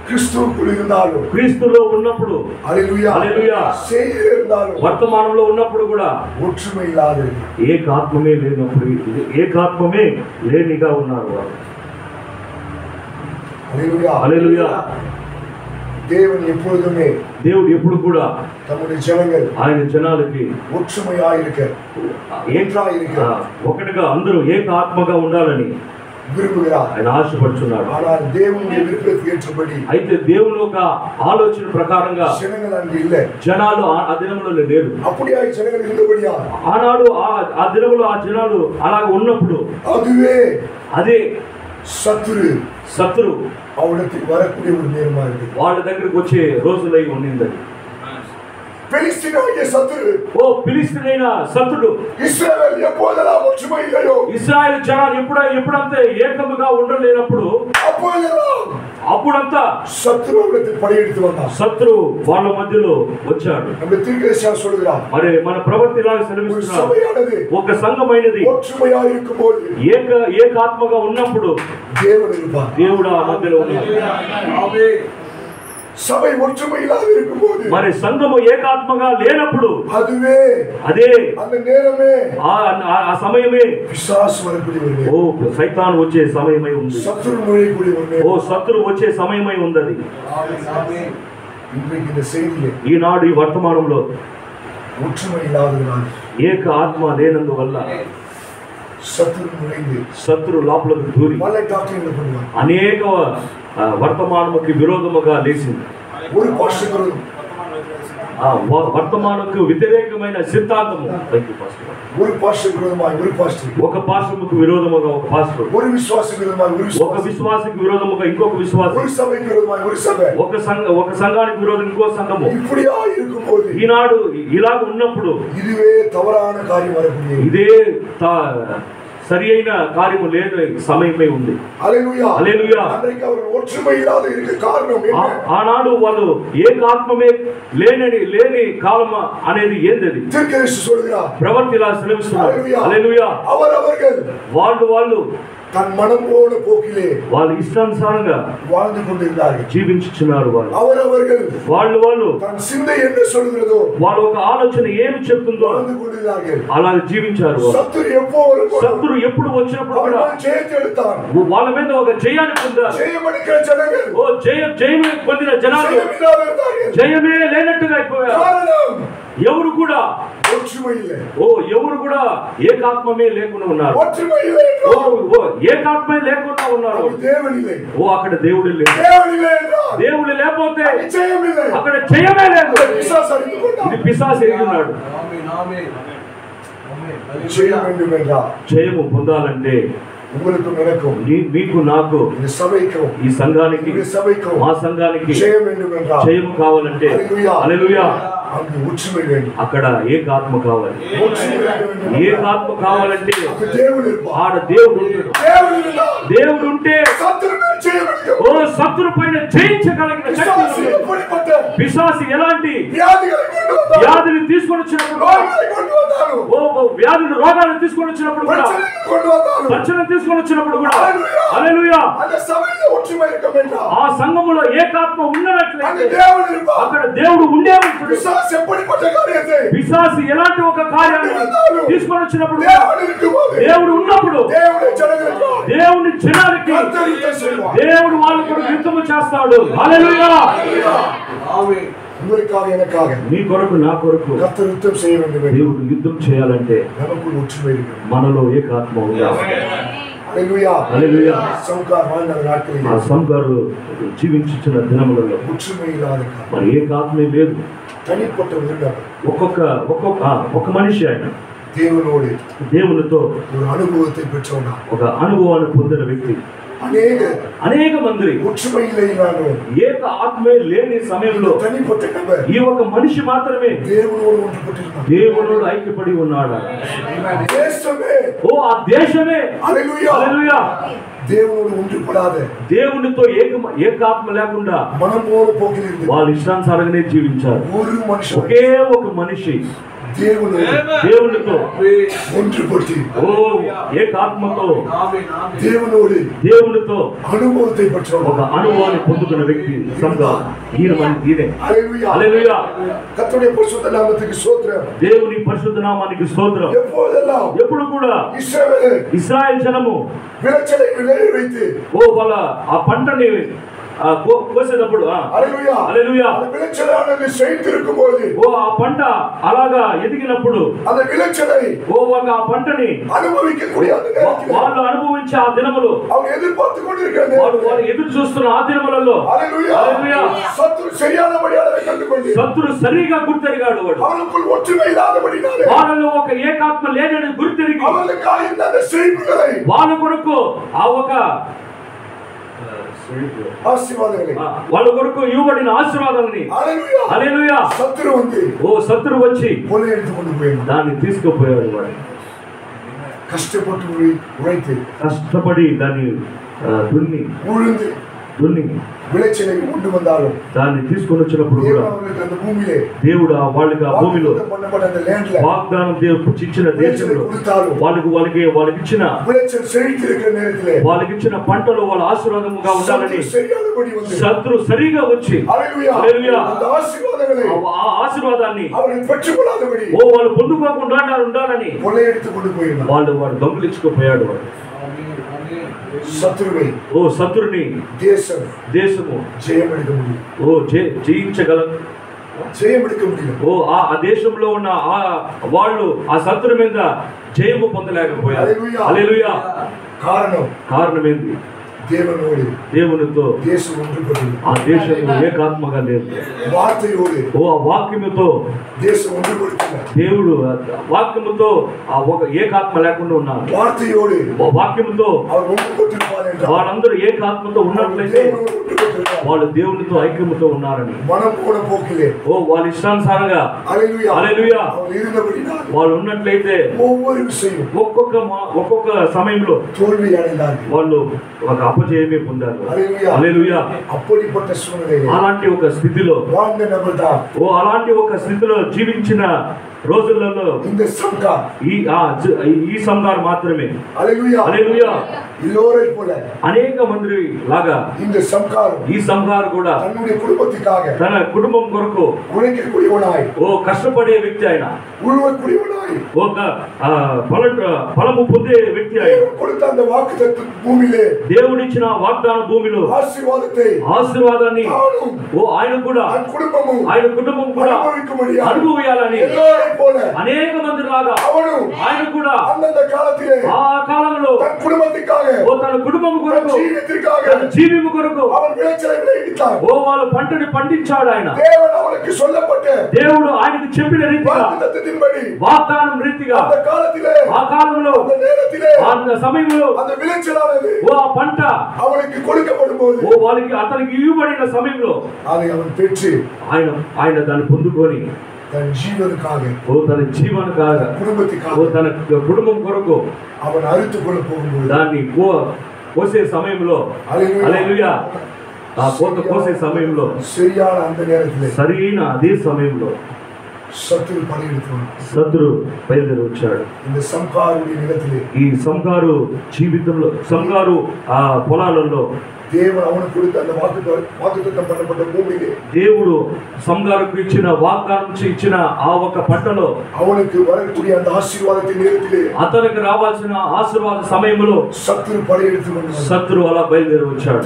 క్రీస్తుకులు இருந்தாலும், క్రీస్తులో ఉన్నప్పుడు, హల్లెలూయా హల్లెలూయా செய்தியில் இருந்தாலும், వర్తమానంలో ఉన్నప్పుడు కూడా ஒற்றுமை இல்லாத, ఏకాత్మమే లేనప్పుడు, ఏకాత్మమే లేనిగా ఉన్నారు వారు. హల్లెలూయా హల్లెలూయా. தேவன் எப்பொழுதுமே, దేవుడు ఎప్పుడు కూడా தம்முடைய ஜனங்கள் ఆయన జనాలకి ஒற்றுமையா இருக்க, ஒன்றா இருக்க, ఒకటిగా అందరూ ఏకాత్మగా ఉండాలని விரும்புகிறார். ఆయన ఆశపడుచున్నాడు. ஆனால் தேவனுடைய விருப்பத்துக்கு ஏற்றபடி, అయితే దేవుని ఒక ఆలోచన ప్రకారంగా ஜனங்கள் அங்கு இல்லை. జనాలు ఆ దినములో లేరు. அப்படியா ஜனங்கள் இருந்தபடியா ఆనాడు ఆ దినములో ఆ జనాలు అలాగ ఉన్నప్పుడు அதுவே అదే శత్రు அவனுக்கு வரக்கூடிய ஒரு நேரமா இருக்கு. వాళ్ళ దగ్గరికి వచ్చే రోజులై ఉండింది. ఫిలిస్తీనీయ శత్రుడు, ఓ ఫిలిస్తీనీయ శత్రుడు, ఇశ్రాయేలు எப்போதெல்லாம் ஒற்றுமை இல்லையோ, ఇశ్రాయేలు జనాలు ఎప్పుడంతా ఏకముగా ఉండలేనప్పుడు అప్పుడంతా శత్రువులకి పడెడుతూ వస్తాడు. శత్రువు వాళ్ళ మధ్యలో వచ్చాడు. நம்ம தீர்க்கதரிசி சொல்றார், మరి మన ప్రవక్త ఇలా సెలవిస్తున్నాడు, ఒక సంఘమైనది ఒற்றுமையா இருக்கும்போது, ఏకాత్మగా ఉన్నప్పుడు దేవుడు ఆ మధ్యలో ఉన్నాడు. ఆమేన్. సభై ఒற்றுமை ఇలాగ இருக்கும்போது, మరి సంఘము ఏకాత్మగా లేనప్పుడు అదే அந்த நேரமே ఆ సమయమే పిశాచు வரக்கூடிய, ఓ సైతాను వచ్చే సమయమై ఉంది. శత్రువు మోయக்கூடிய, ఓ శత్రువు వచ్చే సమయమై ఉంది. ఆమేన్. இந்த செய்தியிலே, ఈనాడు ఈ వర్తమానంలో ఒற்றுமை ఇలాగ ఏక ఆత్మ లేనందువల్ల శత్రు లోపలికి దూరి అనేక వర్తమానముకి విరోధముగా లేచింది. వర్తమానకు వ్యతిరేకమైన సిద్ధాంతము ఒక పాస్టర్కు విరోధముగా ఒక పాస్టర్, ఒక విశ్వాసకు విరోధముగా ఇంకొక విశ్వాసం, ఒక సంఘానికి విరోధం ఇంకో సంఘము. ఈనాడు ఇలాగ ఉన్నప్పుడు ఇదే సరి అయిన కార్యము లేని సమయమై ఉంది. హల్లెలూయా. ఆనాడు వాళ్ళు ఏకాత్మమే లేని కాలం అనేది ఏంటది? ప్రవక్త ఇలా సెలవిస్తున్నారు. హల్లెలూయా. వాళ్ళు தன் மனம் போன போக்கிலே వాళ్ళు ఇష్టానుసారంగా வாழ்ந்து கொண்டிருந்தார்கள், జీవించుచున్నారు. వాళ్ళు தன் சிந்தை என்ன சொல்கிறதோ, వాళ్ళు ఒక ఆలోచన ఏమి చెప్తుందో வாழ்ந்து கொண்டிருந்தார்கள். అలా జీవించారు. శత్రు ఎప్పుడు వచ్చినప్పుడు కూడా వాళ్ళ మీద ఒక జయాన్ని పొందారు. జయం పొందిన జనాలు జయమే లేనట్టుగా అయిపోయారు. ఎవరు కూడా ఎవరు కూడా ఏకాత్మమే లేకుండా ఉన్నారు. ఏకాత్మే లేకుండా ఉన్నారు. ఓ అక్కడ దేవుడు లేదు. దేవుడు లేకపోతే అక్కడ జయమే లేదు. ఇది పిశాచు ఎరుగున్నాడు. జయము పొందాలంటే మీకు నాకు ఈ సంఘానికి మా సంఘానికి జయము కావాలంటే హల్లెలూయా అక్కడ ఏకాత్మ కావాలి. ఏకాత్మ కావాలంటే ఆడ దేవుడు దేవుడు ఉంటే ఓ శత్రు పైన జయించగలిగిన శక్తి. పిశాచి ఎలాంటి వ్యాధిని తీసుకొని వచ్చినప్పుడు, ఓ వ్యాధులు రోగాలు తీసుకొని వచ్చినప్పుడు కూడా, రక్షణ తీసుకొని వచ్చినప్పుడు కూడా హల్లెలూయా ఆ సంఘములో ఏకాత్మ ఉన్నట్లయితే అక్కడ దేవుడు ఉండే ఉంటాడు. పిశాచి ఎలాంటి ఒక కార్యాన్ని తీసుకొని వచ్చినప్పుడు దేవుడు ఉన్నప్పుడు దేవుని జనానికి దేవుడు వాళ్ళ కొరకు యుద్ధము చేస్తాడు. హల్లెలూయా. உங்களுக்காக எனக்காக నీ కొరకు నా కొరకు கர்த்தர் யுத்தம் செய்ய வேண்டும். దేవుడు యుద్ధం చేయాలంటే நமக்குள் ஒற்றுமை இருக்கணும். మనలో ఏకాత్మ ఉండాలి. హల్లెలూయా హల్లెలూయా. సంకార్ வாழ்ந்த நாட்களில் ఆ సంగారు జీవించిన దినములలో ஒற்றுமை இல்லாத మరి ఏకాత్మే లేదు. தனிப்பட்ட உணர்வு ఒక్కొక్క మనిషి ఆయన దేవునితో ஒரு అనుభవத்தை பெற்றவனா ఒక అనుభవాన్ని పొందిన వ్యక్తి. అనేక మంది ஒற்றுமை இல்லைனானோ ఏక ఆత్మే లేని సమయంలో தனிப்பட்ட நபர் ఈ ఒక మనిషి మాత్రమే దేవునితో ஒன்றுபட்டிருந்தார். దేవునితో ఐక్యపడి ఉన్నాడు. దేశమే ఆ దేశమే హల్లెలూయా హల్లెలూయా దేవునితో ఒంటుపడాద దేవునితో ఏకాత్మ లేకుండా మనం పోరు పోకిలింది వాళ్ళు ఇష్టానుసారంగానే జీవించారు. ఒకే ఒక మనిషి దేవునితో ఒంటుపట్టి ఏకాత్మతో దేవునితో అనుభవத்தை பெற்றவர் ఒక అనుభవాన్ని పొందుకున్న వ్యక్తి సంఘం ఈయనే. హల్లెలూయా కర్తరుடைய పరిశుద్ధ నామమునకు స్తోత్రం. దేవుని పరిశుద్ధ నామానికి స్తోత్రం. ఎప్పుడు కూడా ఇశ్రాయేల్ జనము విలచలై విలైవైతే వాళ్ళ ఆ పంటని కోసేటప్పుడు హల్లెలూయా విలచలానని செய்திருக்கும்போது ఆ పంట అలాగా ఎదిగినప్పుడు அந்த విలచలై ఆ పంటని అనుభవించக்கூடிய వాళ్ళు అనుభవించే ఆ దినములు அவங்க எதிர்பார்த்து கொண்டிருக்காங்க. వాళ్ళు ఎదురు చూస్తున్న ఆ దినములలో హల్లెలూయా శత్రు சரியானபடியாக கண்டுகொண்டு శత్రు సరిగా గుర్తెరిగాడు. వాడు அவனுக்குள் ஒற்றுமை இல்லாதபடினாலே వాళ్ళలో ఒక ఏకాత్మ లేదని గుర్తెరిగి அவனுக்காக இந்த செய்திகளை వాళ్ళ కొరకు ఆ ఒక ఆశీర్వాదాలు వాళ్ళ కొరకు ఇవ్వబడిన ఆశీర్వాదాలని హల్లెలూయా శత్రు వచ్చి దాన్ని తీసుకుపోయాడు. వాడు కష్టపడి దాన్ని దున్ని விளைச்சலை கொண்டு வந்தாலும் దాన్ని తీసుకొని వచ్చినప్పుడు కూడా దేవుడు వాళ్ళకి ఆ భూమిలో వాగ్దానం ఇచ్చిన దేశంలో వాళ్ళకి ఇచ్చిన వాళ్ళకి ఇచ్చిన పంటలో వాళ్ళ ఆశీర్వాదముగా ఉండాలని శత్రు సరిగా వచ్చి ఆ ఆశీర్వాదాన్ని వాళ్ళు పొందుకోకుండా ఉండాలని వాడు దొంగిలించుకుపోయాడు. శత్రుని దేశము జయించగలరు. ఆ దేశంలో ఉన్న వాళ్ళు ఆ శత్రు మీద జయము పొందలేకపోయారు. హల్లెలూయా. కారణం ఏంటి? దేవునితో ఆ దేశము ఏకాత్మగా లేదు. ఆ వాక్యముతో దేవుడు వాక్యముతో ఆ ఒక ఏకాత్మ లేకుండా ఉన్నారు. వాక్యముతో వాళ్ళందరూ ఏకాత్మతో ఉన్నట్లయితే వాళ్ళు దేవునితో ఐక్యముతో ఉన్నారని వాళ్ళ ఇష్టానుసారంగా హల్లెలూయా వాళ్ళు ఉన్నట్లయితే ఒక్కొక్క సమయంలో వాళ్ళు ఒక అపజయమే పొందారు. హల్లెలూయా. అలాంటి ఒక స్థితిలో అలాంటి ఒక స్థితిలో జీవించిన రోజులలో ఈ సంఘాలు మాత్రమే హల్లెలూయా అనేక మంది లాగా ఈ సంఘాలు కూడా తన కుటుంబం కొరకు కష్టపడే వ్యక్తి ఆయన ఒక ఫలము పొందే వ్యక్తి ఆయన దేవుడిచ్చిన వాగ్దాన భూమిలో ఆశీర్వాదాన్ని ఆయన కూడా ఆయన కుటుంబం కూడా అనుభవించాలని అనేక మంది లాగా ఆయన కూడా ఆ కాలంలో తన కుటుంబం కొరకు జీవిము కొరకు వాళ్ళ పంటని పండించాడు. ఆయన దేవుడు ఆయనకు చెప్పిన రీతిగా వాగ్దానం రీతిగా ఆ కాలంలో ఆ సమయంలో ఆ పంట వాళ్ళకి అతనికి ఇవ్వబడిన సమయంలో ఆయన దాన్ని పొందుకొని తన జీవనకాగ తన కుటుంబం కొరకు దాన్ని కోసే సమయంలో హల్లెలూయా ఆ కోత కోసే సమయంలో సరైన అదే సమయంలో శత్రు బయలుదేరి వచ్చాడు. ఈ సంఘారు జీవితంలో సంఘారు ఆ పొలాలలో దేవుడు సంఘాలకు ఇచ్చిన వాగ్దానం ఇచ్చిన ఆ ఒక పంటలో అతనికి రావాల్సిన ఆశీర్వాద సమయంలో శత్రు అలా బయలుదేరి వచ్చాడు.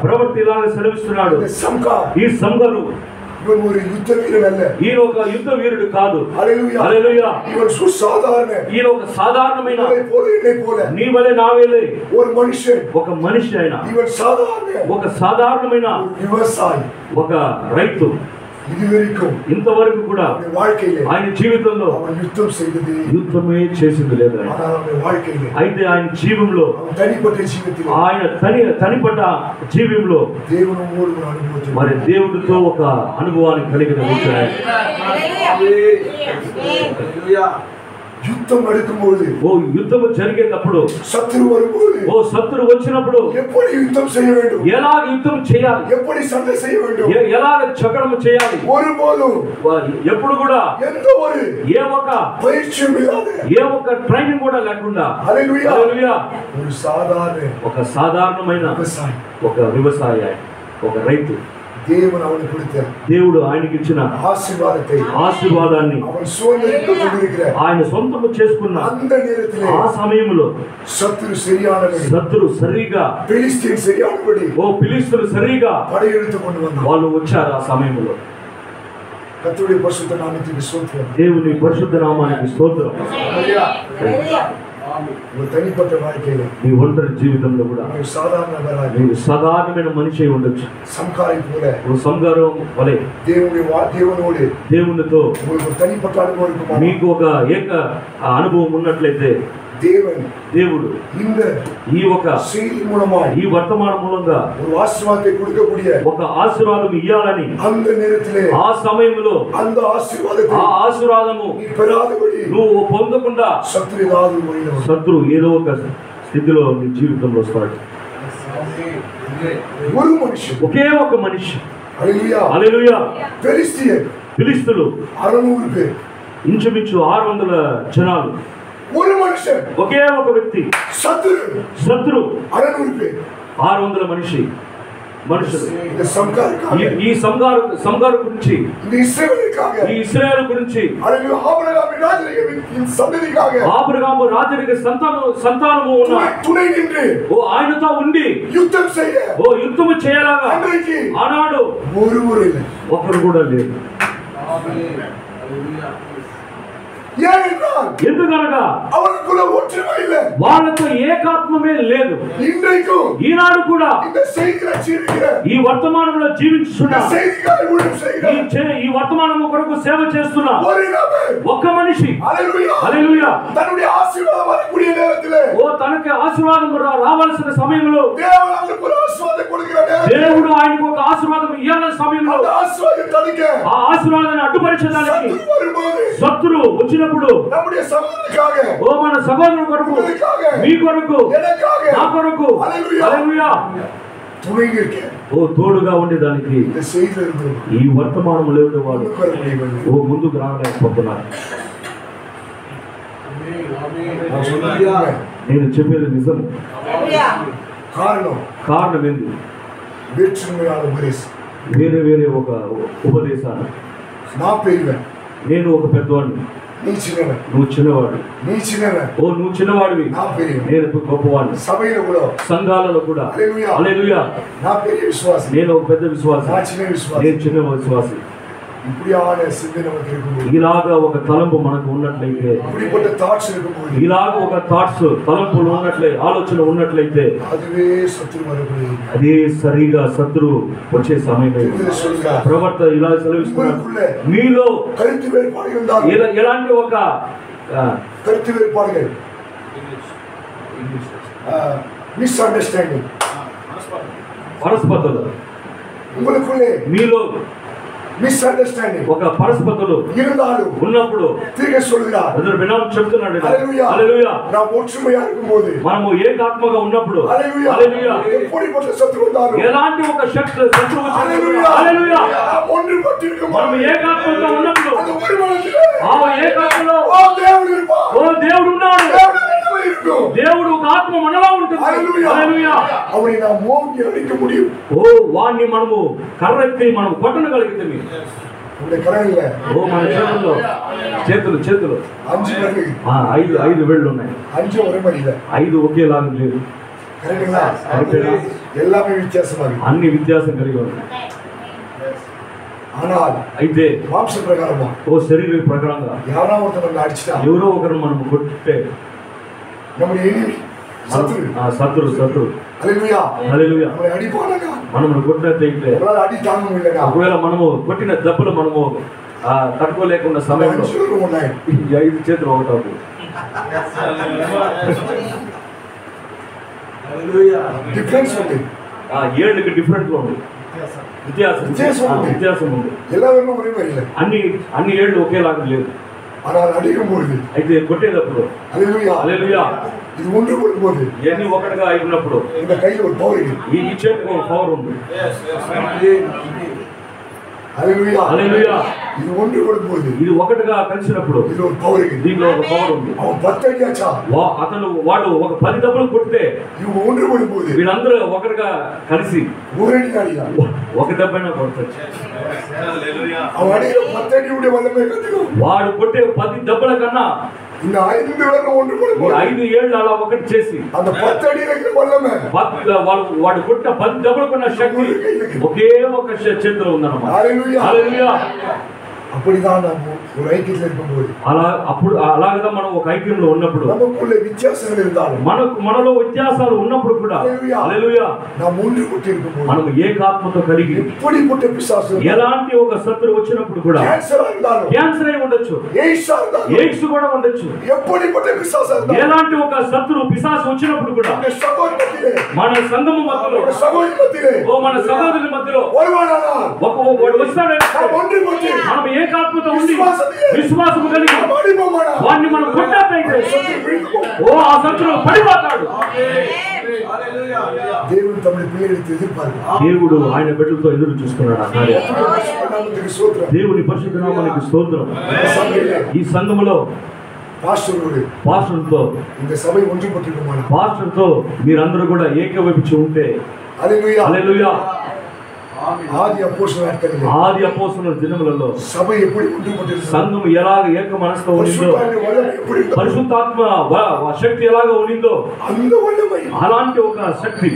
ప్రవక్త ఇలా సెలవిస్తున్నాడు, ఈ సంఘాలు இவன் ஒரு யுத்த வீரன் அல்ல. ఈయన ఒక యుద్ధ వీరుడు కాదు. హల్లెలూయా. హల్లెలూయా. ఇవన్ సుసాధారణ. ఈయన ఒక సాధారణమైన నీ వలె నా వలె ஒரு మనిషి. ఒక మనిషి ఆయన. ఇవన్ సాధారణ. ఒక సాధారణమైన వ్యవసాయి. ఒక రైతు. ఇంతవరకు కూడా ఆయన జీవితంలో యుద్ధమే చేసింది లేదు. అయితే ఆయన జీవంలో ఆయన తనిపడ్డ జీవంలో మరి దేవుడితో ఒక అనుభవాన్ని కలిగిన యుద్ధం నడుకుம்போது యుద్ధం జరిగేటప్పుడు శత్రువు வரும்போது శత్రువు వచ్చినప్పుడు எப்படி యుద్ధం செய்ய வேண்டும், ఎలా యుద్ధం చేయాలి, எப்படி சண்டை செய்ய வேண்டும், ఎలా చకడం చేయాలి, ஒருபோதும் ఎప్పుడు కూడా ఎంత ஒரு ఏ ఒక పరీక్ష ఇல்லாத ఏ ఒక ట్రైనింగ్ కూడా లేకుండా హల్లెలూయా హల్లెలూయా ఒక సాధారణమైన ఒక వ్యవసాయ ఒక రైతు దేవుడు ఆయనకి ఇచ్చిన ఆశీర్వాదాన్ని ఆయన సొంతం చేసుకున్న ఆ సమయంలో శత్రు సరిగా ఫిలిస్తీయులు సరిగా వాళ్ళు వచ్చారు. ఆ సమయంలో దేవుని పరిశుద్ధ నామానికి స్తోత్రం. నీ ఒంటరి జీవితంలో కూడా నీవు సాధారణమైన మనిషి అయి ఉండొచ్చు. సంగారం వలె దేవునితో నీకు ఒక ఏక అనుభవం ఉన్నట్లయితే దేవుడు ఈ వర్తమానం మూలంగా ఒక ఆశీర్వాదం ఇయ్యాలని ఆ సమయంలో ఆ ఆశీర్వాదము నువ్వు పొందకుండా శత్రువు ఏదో ఒక స్థితిలో నీ జీవితంలో వస్తాడు. ఒకే ఒక మనిషి హల్లెలూయా. ఫిలిస్తీయులు ఇంచుమించు 600 జనాలు. ఒకే ఒక వ్యక్తి శత్రు 600 మనుషులు. ఈ సంగారు గురించి ఈ ఇశ్రాయేలు గురించి ఆబ్రహాము రాజరిక సంతానము ఆయనతో ఉండి యుద్ధము చేయలాగా ఆనాడు ఒకరు కూడా లేదు. ఎందుకనగా వాళ్ళతో ఏకాత్మమే లేదు. ఈనాడు కూడా ఈ వర్తమానంలో జీవించుతున్న ఈ వర్తమానము కొరకు సేవ చేస్తున్న ఒక్క మనిషి హల్లెలూయా తనకి ఆశీర్వాదం రావాల్సిన సమయంలో దేవుడు ఆయనకు ఒక ఆశీర్వాదం ఇవ్వాల్సిన సమయంలో ఆ ఆశీర్వాదాన్ని అడ్డుపరిచేదానికి శత్రువు వచ్చినప్పుడు మన సహోదరుల కొరకు మీ కొరకు నా కొరకు హల్లెలూయా తోడుగా ఉండేదానికి ఈ వర్తమానం లేని వాడు ముందుకు రాలేకపోతున్నారు. నేను చెప్పేది నిజం. కారణం ఏంది? వేరే వేరే ఒక ఉపదేశాలు. నేను ఒక పెద్దవాడిని, నువ్వు చిన్నవాడు. నువ్వు చిన్నవాడివి, నేను గొప్పవాడిని. సంఘాలలో కూడా హల్లెలూయా నేను ఒక పెద్ద విశ్వాసి, నేను చిన్న విశ్వాసి. ఇలాగా ఒక తలంపు మనకు ఉన్నట్లయితే, ఇలాగ ఒక తలంపులు ఉన్నట్లయితే, ఆలోచన ఉన్నట్లయితే అదే సరిగా శత్రువు వచ్చే సమయం. ప్రవర్త ఇలా సెలవిస్తున్నాడు, మీలో ఎలాంటి ఒక పరస్పరతలు మీలో ఒక పరస్పరతలు ఉన్నప్పుడు చెప్తున్నాడు మనము ఏకాత్మగా ఉన్నప్పుడు ఎలాంటి ఒక శత్రువు మనం ఏకాత్మగా ఉన్నప్పుడు ఆ ఏకాత్మలో దేవుడు ఉన్నాడు. దేవుడు ఒక ఆత్మ మనలో ఉంటుంది. వాడిని మనము కర్రెత్తి మనం కొట్టగలిగితే మన చేతులు 5 వేళ్ళు ఉన్నాయి. 5 ఒకేలాగా లేదు. అన్ని వ్యత్యాసం కలిగి ఉన్నాయి. అయితే మాంస ప్రకారమా ఓ శరీర ప్రకారంగా ఎవరో ఒకరు మనం కొట్టే శత్రు మనము కొట్టినట్లయితే ఒకవేళ మనము కొట్టిన దెబ్బలు మనము తట్టుకోలేకుండా సమయంలో 5 చేతులు ఒకటి డిఫరెన్స్ ఉంది. 7కి డిఫరెంట్ ఉంది, వ్యత్యాసం ఉంది. అన్ని 7 ఒకేలాగా లేదు. అయితే కొట్టేటప్పుడు ఇవన్నీ ఒకటిగా అయినప్పుడు ఈ చేతికి ఒక పవర్ ఉంది. ఇది ఒకటిగా కలిసినప్పుడు దీంట్లో ఒక పవర్ ఉంది. అతను వాడు ఒక 10 దెబ్బలు కొడితే వీళ్ళందరూ ఒకటిగా కలిసి ఒక దెబ్బైనా కొడతారు. వాడు కొట్టే 10 దెబ్బల కన్నా 5 ఏళ్ళు అలా ఒకటి చేసి వాడు కొట్టిన 10 దెబ్బలు కొన్న శక్తి ఒకే ఒక చేతిలో ఉందన్నమాట. అలాగే మనం ఒక ఐక్యంలో ఉన్నప్పుడు మనలో వ్యత్యాసాలు ఉన్నప్పుడు కూడా మనం ఏకాత్మతో కలిగి ఎలాంటి ఒక శత్రువు వచ్చినప్పుడు కూడా క్యాన్సర్ అయి ఉండొచ్చు, ఎయిడ్స్ కూడా ఉండొచ్చు. ఎలాంటి ఒక శత్రువు పిశాసు వచ్చినప్పుడు కూడా మన సంఘము మధ్యలో మన సహోదరుల మధ్యలో వాడు వస్తాడంటే మనం ఏకాత్మతో ఉండి విశ్వాసం కలిగి వాడిని మనం కొట్టారైతే ఆ శత్రువు పడిపోతాడు. దేవుడు ఆయన బిడ్డలతో ఎదురు చూస్తున్నాడు. దేవుని పరిశుద్ధ నామానికి స్తోత్రం. ఈ సంఘములో పాస్టర్తో మీరందరూ కూడా ఏకీభవించి ఉంటే హల్లెలూయా. ఆది అపోస్తలుల దినములలో సంఘం ఎలాగ ఏక మనసుతో ఉండిందో, పరిశుద్ధాత్మ శక్తి ఎలాగ ఉండిందో అలాంటి ఒక శక్తి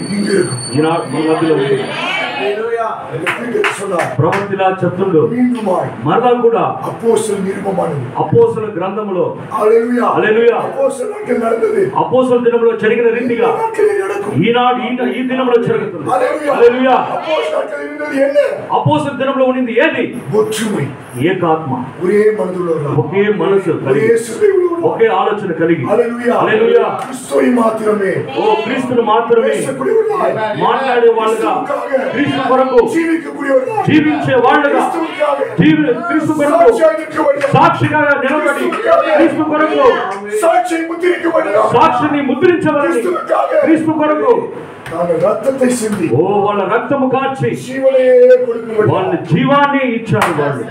ఈనాడు మన మధ్యలో ఉంది. ప్రవక్తలా చెప్తుండు మరలా కూడా అపోస్తలుల గ్రంథములో అపోస్తలుల దినంలో జరిగిన రీతిగా ఈనాడు ఈ దినంలో జరుగుతుంది. అపోస్తలుల దినంలో ఉన్నది ఏది? ఏకాత్మ, ఒకే మనసు, ఒకే ఆలోచన కలిగి ఓ క్రీస్తును మాత్రమే మాట్లాడే వాళ్ళుగా, క్రీస్తు కొరకు జీవించే వాళ్ళుగా, క్రీస్తు కొరకు సాక్షిగా నిలబడి క్రీస్తు కొరకు సాక్షిని ముద్రించవాలని క్రీస్తు కొరకు వాళ్ళ రక్తము కార్చి వాళ్ళ జీవాన్ని ఇచ్చారు. వాళ్ళు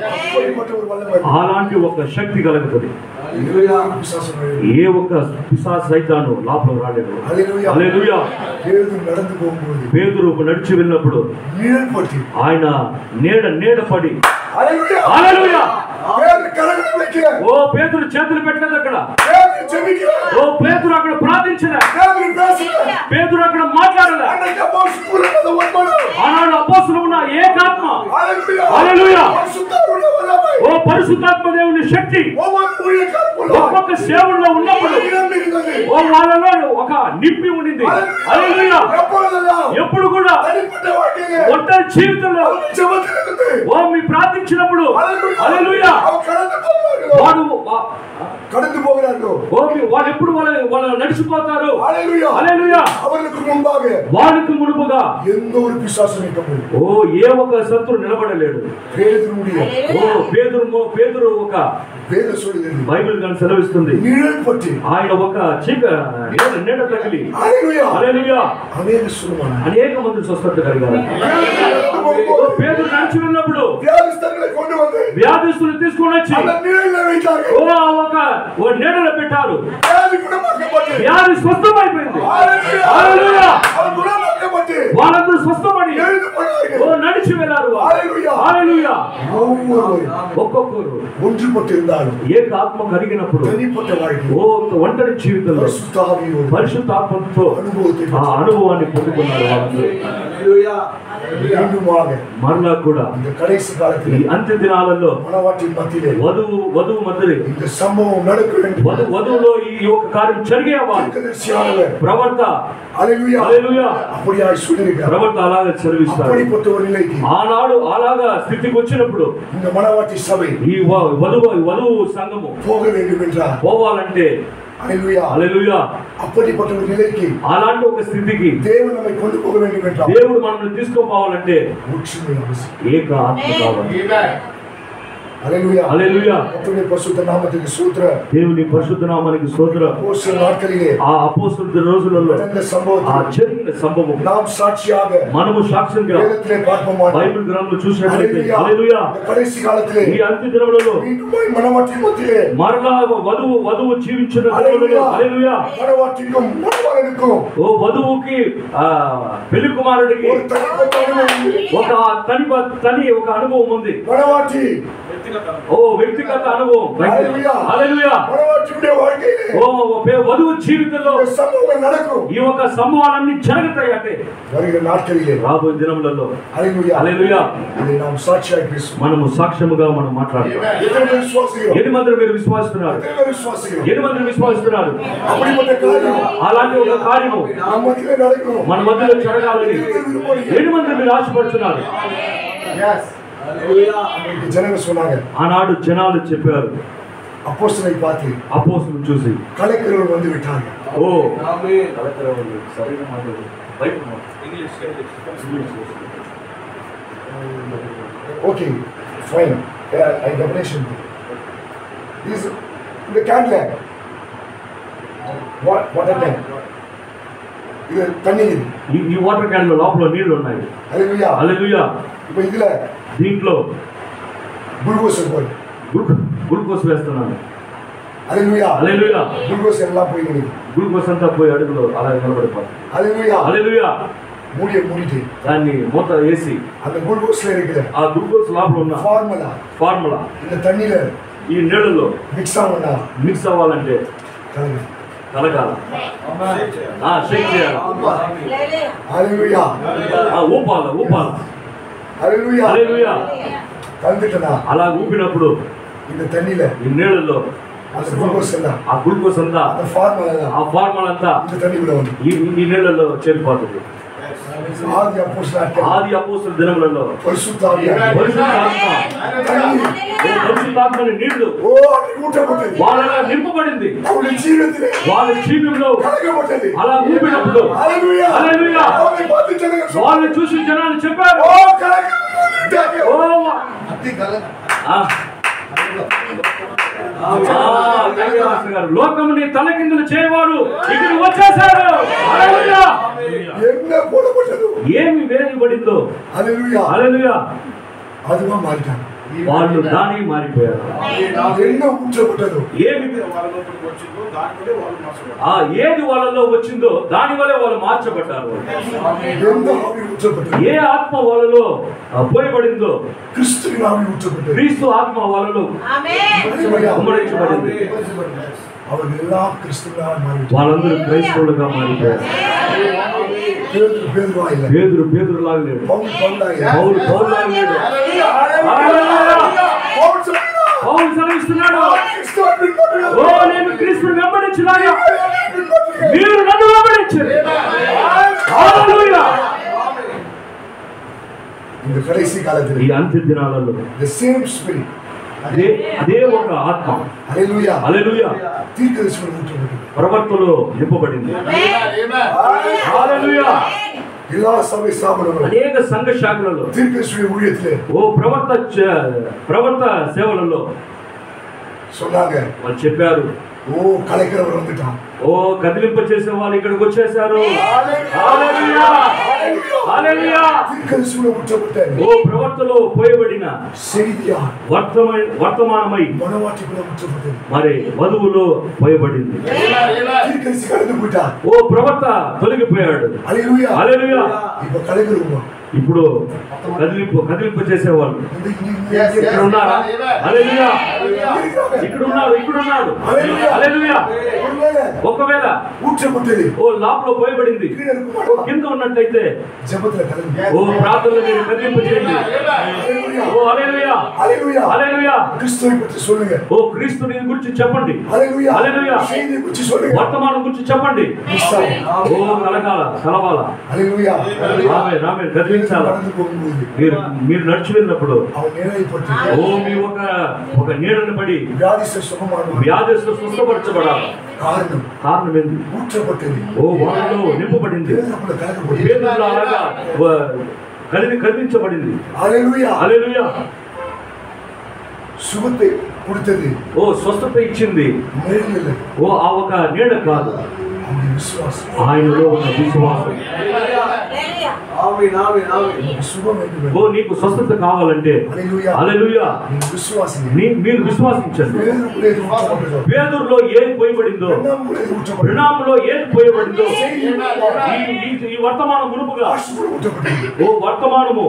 అలాంటి ఒక శక్తి కలుగుతుంది. ఏ ఒక్క పిశాచు సైతాను లోపల రాలేదు. హల్లెలూయా. పేతురు నడిచి వెళ్ళినప్పుడు ఆయన నీడ పడి హల్లెలూయా. ఓ పేతురు చేతులు పెట్టలేదు అక్కడ. ఓ పేతురు అక్కడ ప్రార్థించిన, పేతురు అక్కడ మాట్లాడలే. ఆనాడు అపోస్తలులు ఉన్న ఏకాత్మ హల్లెలూయా. ఓ పరిశుద్ధాత్మ దేవుని శక్తి ఒక్కొక్క సేవల్లో ఉన్నప్పుడు ఓ వాళ్ళలో ఒక నింపి ఉండింది. హల్లెలూయా. ఎప్పుడు కూడా ఒంటరి జీవితంలో ఓ మీ ప్రార్థించినప్పుడు హల్లెలూయా వాడు వాళ్ళు ఎప్పుడు వాళ్ళు నడిచిపోతారు. వాళ్ళకి మునుపుగా ఓ ఏ ఒక శత్రు నిలబడలేడు. ఓ పేతురు ఒక బైబిల్ గాని సెలవిస్తుంది ఆయన ఒక నీడ తగిలి అనేక మంది స్వస్థత కలిగారు. పేతురు నడిచి వెళ్ళినప్పుడు వ్యాధిస్తులు తీసుకొని వచ్చి ఒక నీడలో పెట్టారు. వ్యాధి స్వస్థమైపోయింది. వాళ్ళందరూ స్వస్థపడి నడిచి వెళ్ళారు. ఒక్కొక్కరు ఏకాత్మ కలిగినప్పుడు ఓ ఒంటరి జీవితంలో పరిశుద్ధాత్మతో ఆ అనుభవాన్ని పొందుకున్నారు. వాళ్ళందరూ మరలా కూడా ఈ అంత్య దినాలలో వధువు మధ్య వధువులో ఈ యొక్క కార్యం జరిగే ప్రవర్త ప్రవర్త అలాగే చదివిస్తారు. ఆనాడు అలాగా స్థితికి వచ్చినప్పుడు ఈ వధువు సంఘము పోవాలంటే అలాంటి ఒక స్థితికి దేవుడు మనల్ని తీసుకోపోవాలంటే ఏక ఆత్మ కావాలి. దేవుని పరిశుద్ధ నామానికి స్తోత్రం. ఆ అపోస్తలుల రోజులలో ఆ జరిగిన సంభవం మనము సాక్ష్యంగా బైబిల్ గ్రంథంలో చూసినట్లయితే ఈ అంత్య దినములలో మరలా వధువు జీవించిన ఓ వధువుకి పెళ్లి కుమారుడికి ఒక తని ఒక అనుభవం ఉంది. ఓ వ్యక్తిగత అనుభవం. వధువు జీవితంలో ఈ యొక్క సంభవాలన్నీ జరుగుతాయి అంటే రాబోయే దినములలో మనము సాక్ష్యముగా మనం మాట్లాడుతాం. ఎన్ని మంది మీరు విశ్వాసిస్తున్నారు? అలాంటి ఒక కార్యము మన మధ్యలో జరగాలని ఎన్ని మంది మీరు ఆశపడుతున్నారు? ఆనాడు జనాలు చెప్పారు. అపోస్తలు చూసి oh okay fine I definition this the candle what attend ఇది తన్ని ఈ వాటర్ క్యాన్ లోపల నీళ్లు ఉన్నాయి. హల్లెలూయా. ఇప్పుడు ఇదిలా దీంట్లో గ్లూకోజ్ వేస్తున్నాను. హల్లెలూయా. గ్లూకోజ్ ఎలా పోయింది? గ్లూకోజ్ అంతా పోయి అడుగులో అలా నిలబడిపోతుంది. హల్లెలూయా. మూడిటి దాన్ని మూత వేసి ఆ గ్లూకోజ్ లోపల ఉన్న ఫార్ములా ఈ నీళ్ళలో మిక్స్ అవ్వాలంటే కలగాల, షేక్ చేయాలి, ఊపాల. అలా ఊపినప్పుడు ఈ నీళ్ళలో ఆ గ్లూకోజ్ అంతా ఆ ఫార్ములా అంతా ఈ నీళ్ళలో చేరిపోతుంది. ఆది అపోస్తలుల దినములలో పరిశుద్ధాత్మని నీళ్లు వాళ్ళ నింపబడింది. వాళ్ళ జీవితంలో అలా ఊపినప్పుడు వాళ్ళు చూసి జనాలు చెప్పారు, లోకముని తలకిందులు చేయవాడు ఇక్కడ వచ్చేసాడు. ఏమి వేయబడిందో వాళ్ళు దాని మారిపోయారు. ఏది వాళ్ళలో వచ్చిందో దాని వల్లే వాళ్ళు మార్చబడ్డారు. ఏ ఆత్మ వాళ్ళలో పోయబడిందో క్రీస్తు ఆత్మ వాళ్ళలో కుమ్మరించబడింది. వాళ్ళందరూ క్రైస్తవులుగా మారిపోయారు. పేతురు లాగా లేడు, పౌలు లాగా లేడు. పౌలు సెలవిస్తున్నాడు, ఓ నేను క్రీస్తుని వెంబడించినాను, మీరు నన్ను వెంబడించారు. హల్లెలూయా. ఈ అంత్య దినాలలో అదే ఒక ఆత్మ హల్లెలూయా ప్రవర్తనలో నింపబడింది. హల్లెలూయా. అనేక సంఘ శాఖలలో ఓ ప్రవర్త సేవలలో వాళ్ళు చెప్పారు, ఓ కదిలింప చేసే వాళ్ళు ఇక్కడికి వచ్చేసారు. ఓ ప్రవర్తనలో పోయబడిన వర్తమానమై మరి వధువులో పోయబడింది. ఓ ప్రవర్త తొలగిపోయాడు. ఇప్పుడు కదిలింపు చేసేవాళ్ళు ఇక్కడ ఉన్నారా? హల్లెలూయా. ఇక్కడ ఉన్నారు. హల్లెలూయా. ఒకవేళ ఓ లోపల పోయబడింది కింద ఉన్నట్లయితే ఓ ప్రార్థనలో మీరు కదిలింపు చేయండి. ఓ హల్లెలూయా. హల్లెలూయా. ఓ క్రీస్తుని గురించి చెప్పండి. హల్లెలూయా. వర్తమానం గురించి చెప్పండి. ఓ కలవాలా. ఆమేన్. కదిలించాలా. మీరు నడిచి వెళ్ళినప్పుడు ఓ మీ ఒక నీడను పడి వ్యాధిస్తూ స్వస్థపరచబడాలి. కారణం ఏంది? ఓ వాళ్ళలో నింపబడింది. పేదల్లో అలాగా కదిలించబడింది. హల్లెలూయా. ఓ స్వస్థత ఇచ్చింది. ఓ ఆ ఒక నీడ కాదు, ఆయనలో ఉన్న విశ్వాసం. ఓ నీకు స్వస్థత కావాలంటే హల్లెలూయా మీరు విశ్వాసించండి. పేదరులో ఏది పోయబడిందో, రుణంలో ఏది పోయబడిందో ఈ వర్తమానం మునుపుగా ఓ వర్తమానము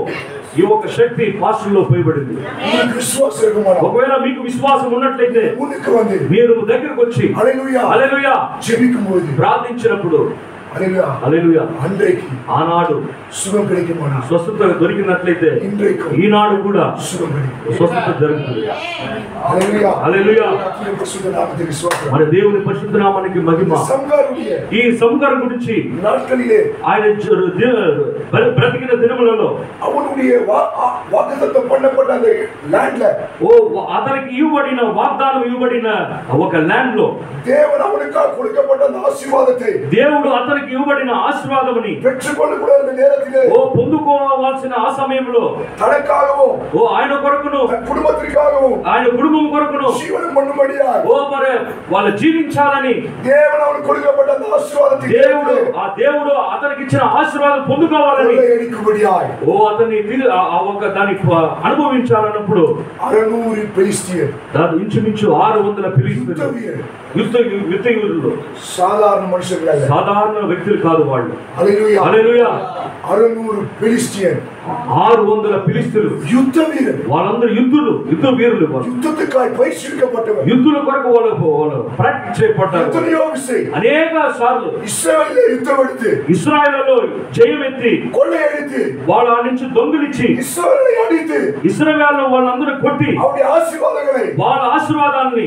ఈ ఒక శక్తి పాస్టర్లో పోయబడింది. ఒకవేళ మీకు విశ్వాసం ఉన్నట్లయితే మీరు దగ్గరకు వచ్చి హల్లెలూయా ప్రార్థించినప్పుడు హల్లెలూయా ఆనాడు స్వస్థత దొరికినట్లయితే ఈనాడు కూడా స్వస్థత జరుగుతుంది. హల్లెలూయా. మన దేవుని పరిశుద్ధ నామానికి మహిమ. ఈ సంగారం గురించి ఆయన బ్రతికిన దినములలో ఓ అతనికి ఇవ్వబడిన వాగ్దానం ఇవ్వబడిన ఒక ల్యాండ్ లో దేవుడు అతనికి ఇవ్వబడిన ఆశీర్వాదముని ఓ పొందుకోవాల్సిన ఆ సమయంలో ఓ ఆయన కొరకును ఆయన కుటుంబం కొరకును ఓ మరి వాళ్ళు జీవించాలని దేవుడు అతనికి ఇచ్చిన ఆశీర్వాదం పొందుకోవాలని ఓ అతన్ని దాన్ని అనుభవించాలన్నప్పుడు ఇంచుమించు 600 ఫిలిస్తీయులు యుద్ధ యూరులు సాధారణ వ్యక్తులు కాదు వాళ్ళు. హల్లెలూయా. 600 ఫిలిస్తీయులు యుద్ధ వీరులు. వాళ్ళందరూ యుద్ధ వీరులు. యుద్ధుల కొరకు వాళ్ళు ప్రాక్టీస్ చేయబడ్డారు. అనేక సార్లు ఇశ్రాయేలులో జయమెత్తి వాళ్ళ నుంచి దొంగిలించి ఇశ్రాయేలు వాళ్ళందరూ కొట్టి వాళ్ళ ఆశీర్వాదాన్ని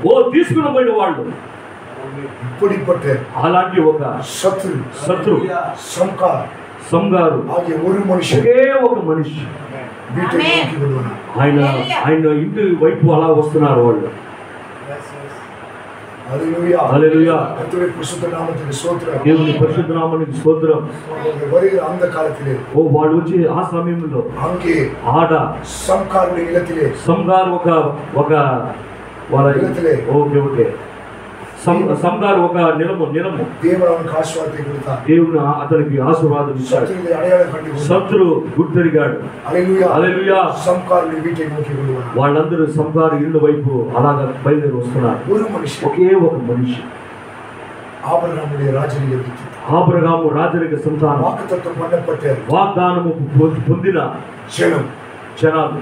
ఓ తీసుకుని పోయిన వాళ్ళు. అలాంటి ఒక శత్రు సంగారు ఒకే ఒక మనిషి ఆయన ఇంటి వైపు అలా వస్తున్నారు వాళ్ళు. హల్లెలూయా. దేవుని పరిశుద్ధ నామానికి స్తోత్రం. ఓ వాడు వచ్చి ఆ సమయంలో ఆడ సంగారు ఒక వాళ్ళ ఓకే సంగారు ఒక నిలము దేవుడు అతనికి ఆశీర్వాదం ఇచ్చాడు. శత్రు గుర్తెరిగాడు. హల్లెలూయా. వాళ్ళందరూ సంగారు ఇళ్ళ వైపు అలాగా బయలుదేరి వస్తున్నారు. ఒకే ఒక మనిషి ఆబ్రహాము రాజరిక సంతానం వాగ్దానము పొందిన జనాలు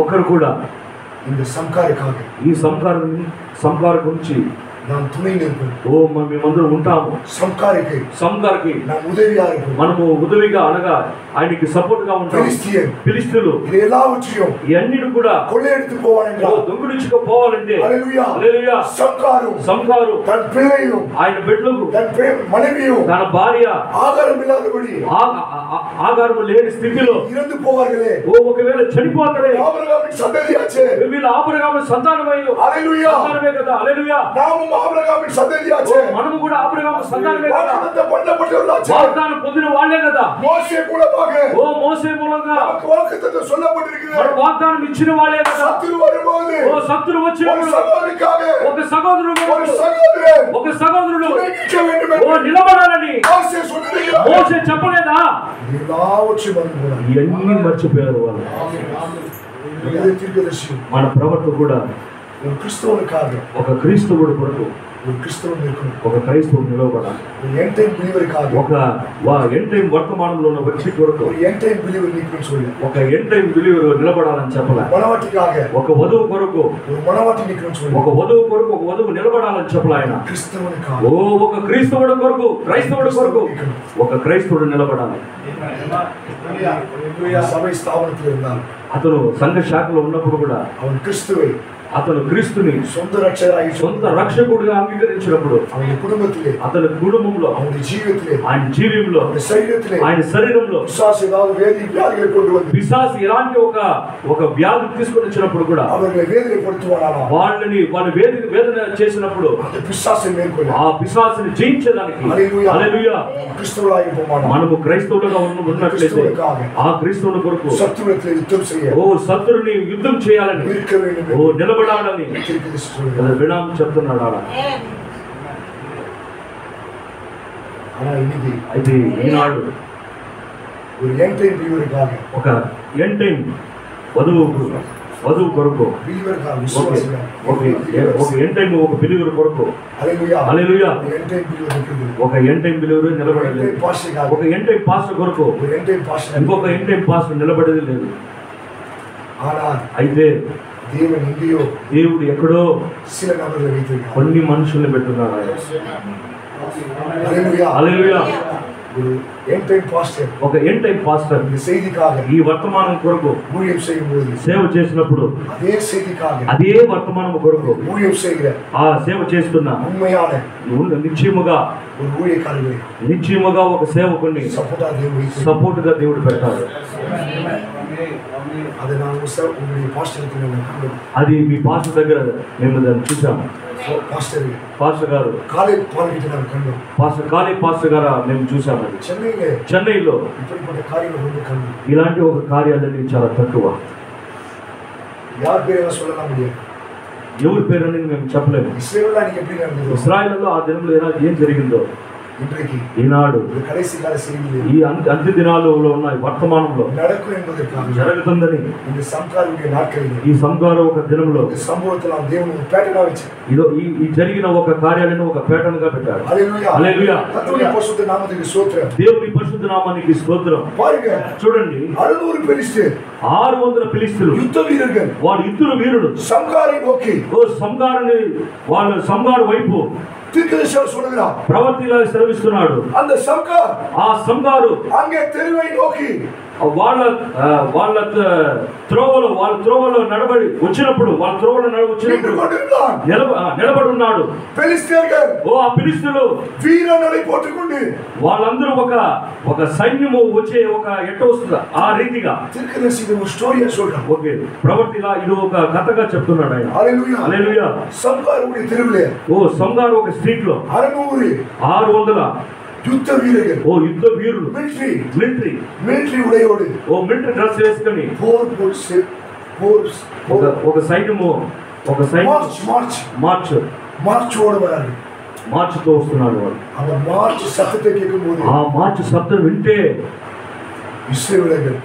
ఒకరు కూడా ఈ సంకార గురించి ఓ మేమందరం ఉంటాము. సంకారికి మనము ఉదవిగా అనగా ఆయనకి సపోర్ట్ గా ఉంటాం. ఫిలిస్తీయులు ఇవన్నీ కూడా దొంగిలించుకోవాలంటే సంకారు ఆయన బిడ్డలకు తన భార్య ఆగారము లేని స్థితిలో ఓ ఒకవేళ చనిపోతాడే వీళ్ళ ఆబ్రహాము సంతానమే కదా. హల్లెలూయా. మనము కూడా అబ్రహాము సంతానమే కదా. వాగ్దానం పొందిన వాళ్ళే కదా. ఓ మోసే మూలంగా వాగ్దానం ఇచ్చిన వాళ్ళే కదా. ఓ శత్రువు వచ్చినప్పుడు ఒక సహోదరుడు ఓ నిలబడాలని మోసే చెప్పలేదా? ఇవన్నీ మర్చిపోయారు వాళ్ళు. మన ప్రవర్తన కూడా ఒక క్రీస్తువుడు కొరకు ఒక క్రైస్తవుడు నిలవబడాలి. ఒక ఎండ్ టైం వర్తమానంలో ఉన్న వ్యక్తి కొరకు ఒక ఎండ్ టైం బిలీవర్ నిలబడాలని చెప్పలే. ఒక వధువు కొరకు ఒక వధువు నిలబడాలని చెప్పలే ఆయన. ఒక క్రైస్తవుడు కొరకు ఒక క్రైస్తవుడు నిలబడాలి. అతను సంఘ శాఖలో ఉన్నప్పుడు కూడా అతను క్రీస్తుని సొంత రక్షకుడిగా అంగీకరించినప్పుడు అతని కుటుంబంలో ఆయన జీవితంలో ఆయన శరీరంలో పిశాసు ఎలాంటి ఒక వ్యాధి తీసుకొని వచ్చినప్పుడు కూడా వాళ్ళని వేదన చేసినప్పుడు ఆ పిశాసుని జయించేదానికి మనము క్రైస్తవులుగా ఉన్నట్లయితే ఆ క్రీస్తువుల కొరకు శత్రుని యుద్ధం చేయాలని నిలబడాలని వినాం చెప్తున్నాడు. అలా అయితే ఈనాడు ఒక ఎండ్ టైం వధువు కొరకు ఒక ఎండ్ టైం ఒక బిలీవర్ కొరకు హల్లెలూయా ఒక ఎండ్ టైం బిలీవర్ నిలబడలేదు. ఒక ఎండ్ టైం పాస్టర్ కొరకు ఇంకొక ఎండ్ టైం పాస్టర్ నిలబడేది లేదు. అయితే దేవుడు ఎక్కడో కొన్ని మనుషుల్ని పెట్టున్నాడు. హల్లెలూయా ఒక ఎండ్ టైం పాస్టర్ ఈ వర్తమానం కొరకు సేవ చేసినప్పుడు అదే వర్తమానం కొరకు ఆ సేవ చేస్తున్న నిశ్చయముగా ఒక సేవకుని సపోర్ట్ గా దేవుడు పెడతాడు. అది మీ పాస్టర్ దగ్గర మేము దాన్ని చూసాము. పాస్టర్ గారు పాస్టర్ గారు మేము చూసాము. చెన్నైలో ఇలాంటి ఒక కార్యాలన్నీ చాలా తక్కువ. ఎవరి పేరని మేము చెప్పలేము. ఇశ్రాయేలులో ఆ దినంలో ఏం జరిగిందో ఈనాడు ఈ అంత్య దినాలలో ఉన్న వర్తమానంలో జరుగుతుందని ఈ సంఘాలు ఒక దినంలో ఈ జరిగిన ఒక కార్యాలను ఒక ప్యాటర్న్ గా పెట్టారు. హల్లెలూయా దేవుని పరిశుద్ధ నామానికి స్తోత్రం. చూడండి 600 ఫిలిష్తీయులు వాళ్ళు యుద్ధ వీరుడు సంగారుని వాళ్ళు సంగారు వైపు ప్రవర్తిలా సెలవిస్తున్నాడు. ఆ సంగారు వాళ్ళ త్రోవలో నడబడి వచ్చినప్పుడు నిలబడి ఉన్నాడు. ఆ ఫిలిష్తీయులు వాళ్ళందరూ ఒక సైన్యము వచ్చే ఒక ఎట్ట వస్తుంది ఆ రీతిగా ఓకే ప్రవర్తిలా ఇది ఒక కథగా చెప్తున్నాడు ఆయన. హల్లెలూయా సంగారు ఒక స్ట్రీట్ లో 600 యుద్ధ వీరులు మిలిటరీ మిలిటరీ డ్రెస్ వేసుకొని ఒక సైన్యము మార్చుతో వస్తున్నాడు. వాళ్ళు ఆ మార్చ్ శబ్దం వింటే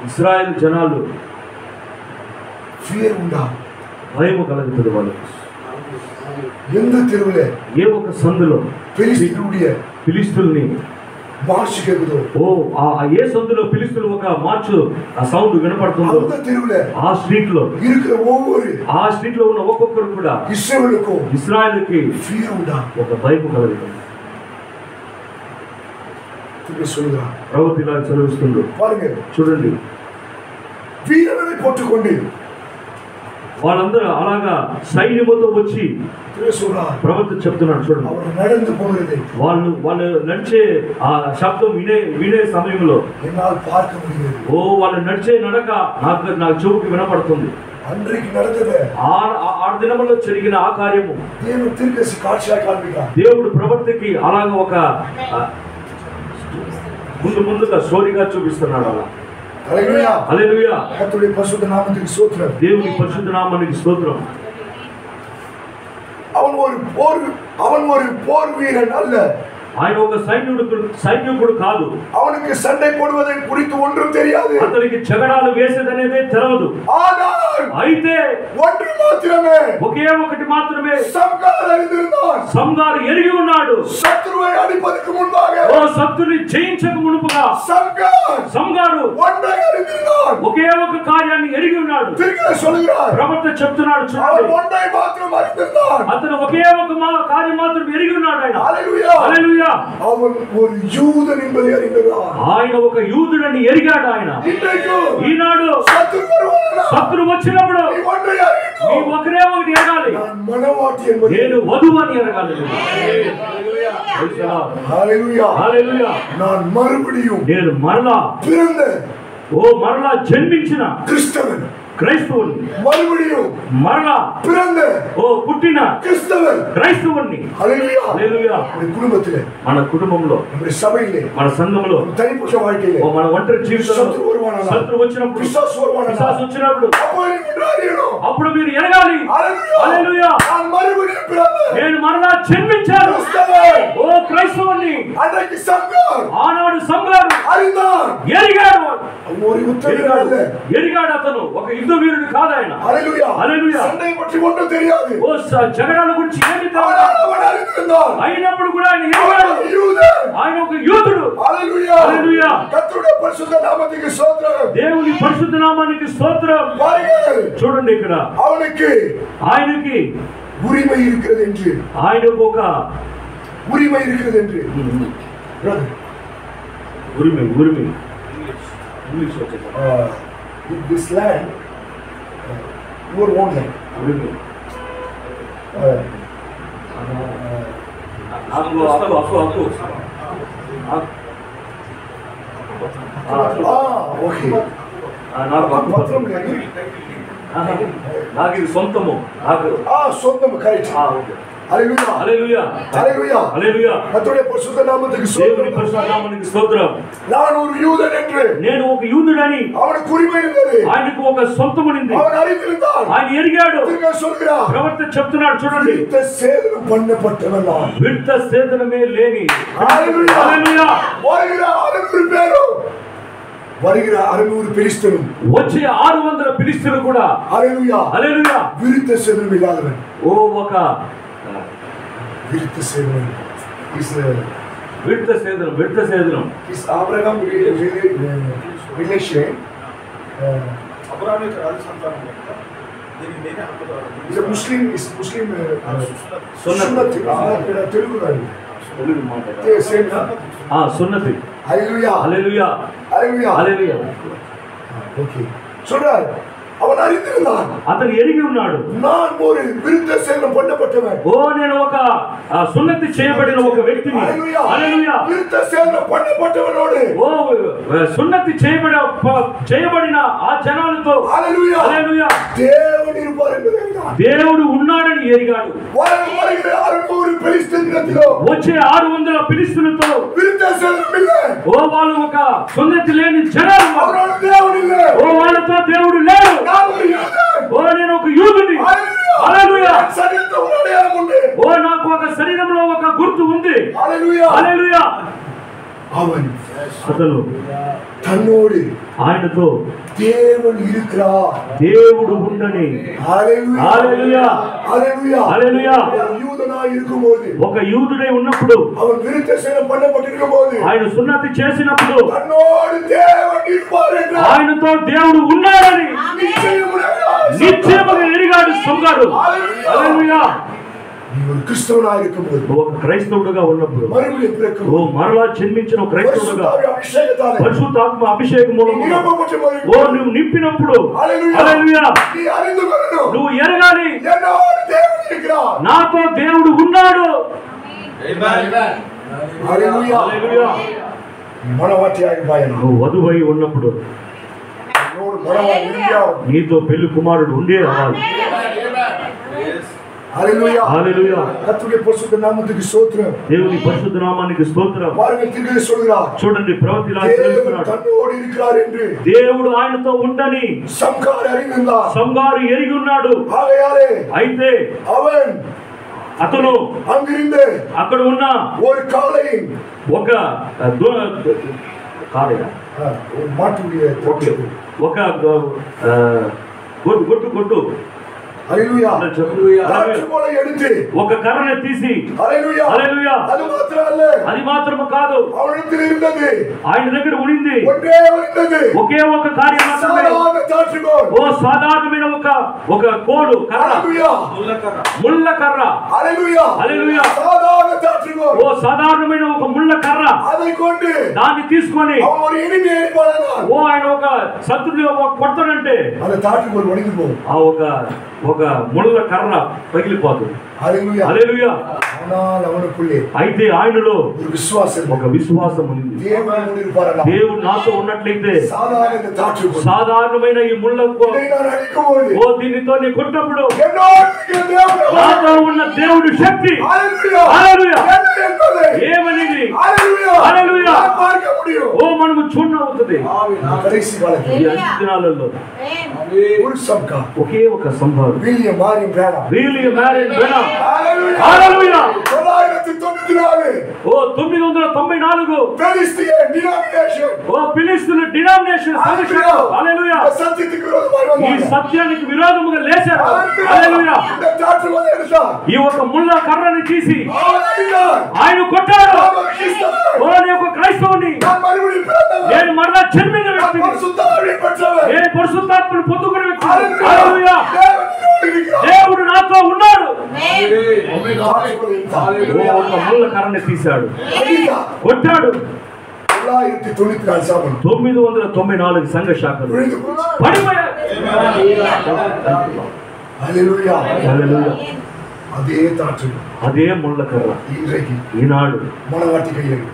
ఇశ్రాయేలు జనాలు భయము కలుగుతుంది వాళ్ళకి. ఏ ఒక సందులో ఫిలిష్తీయుల్ని ఏ సందులో ఫిలిష్తీయులు ఒక మార్చు ఆ సౌండ్ వినపడుతుందో ఆ స్ట్రీట్ లో ఉన్న ఒక్కొక్కరు కూడా ఇశ్రాయేలుకి ఒక భయం కలుగుతుంది. ప్రవృత్తి ఇలా చదివిస్తుంది. చూడండి పట్టుకోండి వాళ్ళందరూ అలాగా సైన్యముతో వచ్చి ప్రవక్త చెప్తున్నాడు. చూడండి వాళ్ళు నడిచే ఆ శబ్దం వినే సమయంలో వాళ్ళు నడిచే నడక నాకు చెవుకి వినపడుతుంది. ఆ దినములో జరిగిన ఆ కార్యము దేవుడు ప్రవక్తకి అలాగా ఒక ముందుగా స్టోరీగా చూపిస్తున్నాడు. అలా హల్లెలూయా దేవుని పరిశుద్ధ నామానికి స్తోత్రం. அவன் ஒரு போர் வீரன் அல்ல, ఆయన ఒక సైనికుడు కాదు. அவனுக்கு சண்டை போடுவதை குறித்து ஒன்றும் தெரியாது. అతనికి జగడాలు వేసేదనేదే తెలవదు. ஆனால் అయితే ஒன்று మాత్రమే, ఒకే ఒకటి మాత్రమే సంగారు அறிந்திருந்தான். సంగారు ఎరిగి ఉన్నాడు. శత్రువై అడిపదకు ముందాக, ఓ శత్రుని జయించక మునుపుగా సంగారు ஒன்றை அறிந்திருந்தான். ఒకే ఒక కార్యాన్ని ఎరిగి ఉన్నాడు. తిరిగి சொல்கிறார், ప్రవక్త చెప్తున్నాడు చూడండి, ஒன்றை మాత్రం அறிந்திருந்தான். అతను ఒకే ఒక కార్యం మాత్రం ఎరిగి ఉన్నాడు. ఆయన హల్లెలూయా, హల్లెలూయా. அவன் ஒரு யூதன் என்பதை அறிந்தார். ఆయన ఒక యూదుడని ఎరిగాడు. ఆయన ఈనాడు శత్రువు వచ్చినప్పుడు నీ ఒకరే ఒకటి ఎరగాలి, నేను వధువు అని ఎరగాలి. నేను మరలా జన్మించిన క్రైస్తవుని, మరలా పుట్టిన క్రైస్తవుని. మన కుటుంబంలో, మన సంఘంలో, మన ఒంటరి జీవితంలో శత్రువు వచ్చినప్పుడు, పిశాచు వచ్చినప్పుడు అప్పుడు మీరు ఎరగాలి, హల్లెలూయా, నేను మరలా జన్మించాను. ఓ క్రైస్తవుని ఆనాడు సంగారు ఎరిగాడు. అతను ఒక యుద్ధ వీరుడు కాదు. ఆయన జగడాల గురించి ఏమి అయినప్పుడు కూడా ఆయన ఎరిగాడు. ఆయన ఒక యూదుడు. దేవుని పరిశుద్ధ నామానికి స్తోత్రం. చూడండి, ఇక్కడ ఆయనకి உரிமை இருக்கிறது என்று, ఆయనకు ఒక உரிமை இருக்கிறது என்று, உரிமை English this land your own land. Okay, నాకు ఇది సొంతము. సొంతము, కరెక్ట్. హల్లెలూయా, హల్లెలూయా, హల్లెలూయా, హల్లెలూయా. కర్తరుడే పరిశుద్ధ నామమునకు స్తోత్రం. దేవుని పరిశుద్ధ నామమునకు స్తోత్రం. நான் ஒரு யூதன் என்று, నేను ఒక యూదుడని அவனுக்கு உரிமை இருந்தது. ఆయనకు ఒక సొంతమునింది. அவன் அறிந்திருந்தான். ఆయన ఎరిగాడు. తిరిగి சொல்கிறார், ప్రవక్త చెప్తున్నాడు చూడండి, విత్త సేదనం பண்ணப்பட்டவன் நான். విత్త సేదనమే లేని. హల్లెలూయా, హల్లెలూయా. வருகிற 600 பெலிஸ்தரும், వచ్చే 600 ఫిలిష్తీయులు కూడా, హల్లెలూయా, హల్లెలూయా, విరుద్ధ సేదనం ఇలాగవన్. ఒక విరుద్ధ సేదనం ఇస్రాయేల్, విరుద్ధ సేదనం ఇస్ అబ్రహాం రిలేషన్, అబ్రహామిక్ రాజు సంతానం యొక్క దీనికి నేనే హక్కుదారుడు. ముస్లిం సున్నతి తెలుగు మాట సున్నతి. హల్లెలూయా, హల్లెలూయా, హల్లెలూయా, హల్లెలూయా. ఓకే, చూడండి, அவன் அறிந்திருந்தான். అతను ఎరిగి ఉన్నాడు, நான் ஒரு விருத்த சேதனம் பண்ணப்பட்டவன். నేను ఒక సున్నతి చేయబడిన ఒక వ్యక్తిని. హల్లెలూయా, విరుద్ధ సేదనం பண்ணப்பட்டவனோடு, సున్నతి చేయబడిన ఆ జనాలతో, హల్లెలూయా, హల్లెలూయా, దేవుడు இருப்பார் என்பதை அறிந்தான். దేవుడు ఉన్నాడని ఎరిగాడు. వచ్చే 600 ఫిలిష్తీయులతో విరుద్ధ సేదనం இல்ல. వాళ్ళు ఒక సున్నతి లేని జనాలు. వాళ్ళతో దేవుడు లేడు. నేను ఒక యూదుని. హల్లెలూయా, నాకు ఒక శరీరంలో ఒక గుర్తు ఉంది. హల్లెలూయా. అతను తన్నోడు, ఆయనతో దేవుడు ఉండని. హల్లెలూయా, హల్లెలూయా, హల్లెలూయా. ఒక యూదుడై ఉన్నప్పుడు, ఆయన సున్నతి చేసినప్పుడు ఆయనతో దేవుడు ఉన్నాడని నిశ్చయముగా ఎరిగాడు సంగారు. హల్లెలూయా. ఒక క్రైస్తవుడుగా ఉన్నప్పుడు, మరలా జన్మించిన క్రైస్తవుడుగా పరిశుద్ధాత్మ అభిషేకం మూలముగా నువ్వు నింపినప్పుడు, హల్లెలూయా, నువ్వు ఎరగాలి, నాతో దేవుడు ఉన్నాడు. నువ్వు వధువై ఉన్నప్పుడు నీతో పెళ్లి కుమారుడు ఉండే రావాలి. హల్లెలూయా, హల్లెలూయా. కర్తరుడే పరిశుద్ధ నామమునకు స్తోత్రం. దేవుని పరిశుద్ధ నామానికి స్తోత్రం. చూడండి, ప్రవక్త ఇలా చెప్తున్నాడు, దేవుడు ఆయనతో ఉండని సంగారు ఎరిగి ఉన్నాడు. అయితే అతను అక్కడ ఉన్న ఒక కొట్టు ఒక కర్రను తీసి అది మాత్రము కాదు, ఆయన దగ్గర ఉండింది ఒకే ఒక కార్యం మాత్రమే. ఓ సాధారణమైన ఒక కోడు కర్ర, ముళ్ళ కర్ర. ఓ సాధారణమైన ఒక ముళ్ళ కర్ర, దాన్ని తీసుకొని ఓ ఆయన ఒక శత్రుడు కొడతాడంటే ఆ ఒక ముళ్ళ కర్ర పగిలిపోతుంది. హల్లెలూయా. అయితే ఆయనలో ఒక విశ్వాసం ఉంది. దేవుడు నాతో ఉన్నట్లయితే సాధారణమైన ఈ ముళ్ళ ఓ దీనితో నీ కొట్టినప్పుడు నాతో ఉన్న దేవుడి శక్తి ఏమనేది ఓ మనము చూడవుతుంది. ఈ దినాలలో ఒకే ఒక సంభావన ఓ 994 ఫిలిష్తీయుల డినామినేషన్ ఈ సత్యానికి విరోధముగా లేచారు. ఈ ఒక ముళ్ళ కర్రని తీసి ఆయన కొట్టాడు. ఓ నీ ఒక క్రైస్తవుని నేను మరలా జన్మిన వ్యక్తిని, నేను పరిశుద్ధాత్మను పొందుకునే వ్యక్తిని. దేవుడు నాతో ఉన్నాడు. ఒక ముళ్ళ కర్రని తీశాడు, కొట్టాడు. 994 సంఘ శాఖలు పడిపోయారు. అదే ముళ్ళ కర్ర ఈనాడు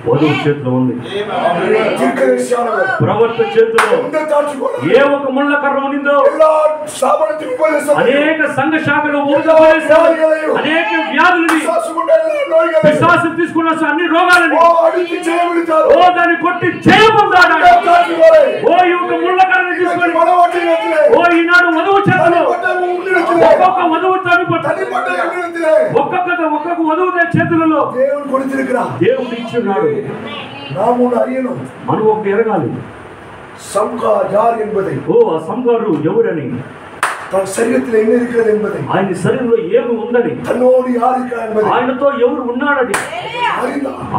వధువు చేతిలో ఉంది, ప్రవర్త చేతిలో ఏ ఒక ముళ్ళ కర్ర ఉండిందో అనేక సంఘ శాఖలు అనేక వ్యాధులని విశ్వాసం తీసుకున్న అన్ని రోగాలని ఓ దాన్ని కొట్టి చేయబోతాడు. ఓ ఈ ఒక ముళ్ళ కర్రని తీసుకొని ఓ ఈనాడు వధువు చేతిలో ఒక్కొక్క వధువు ఒక్కొక్క వధువు చేతులలో దేవుడు ఇచ్చున్నాడు. మనం ఒక ఎరగాలి ఓ ఆ సంగారు ఎవరని, ఆయన శరీరంలో ఏమి ఉందని, ఆయనతో ఎవరు ఉన్నాడని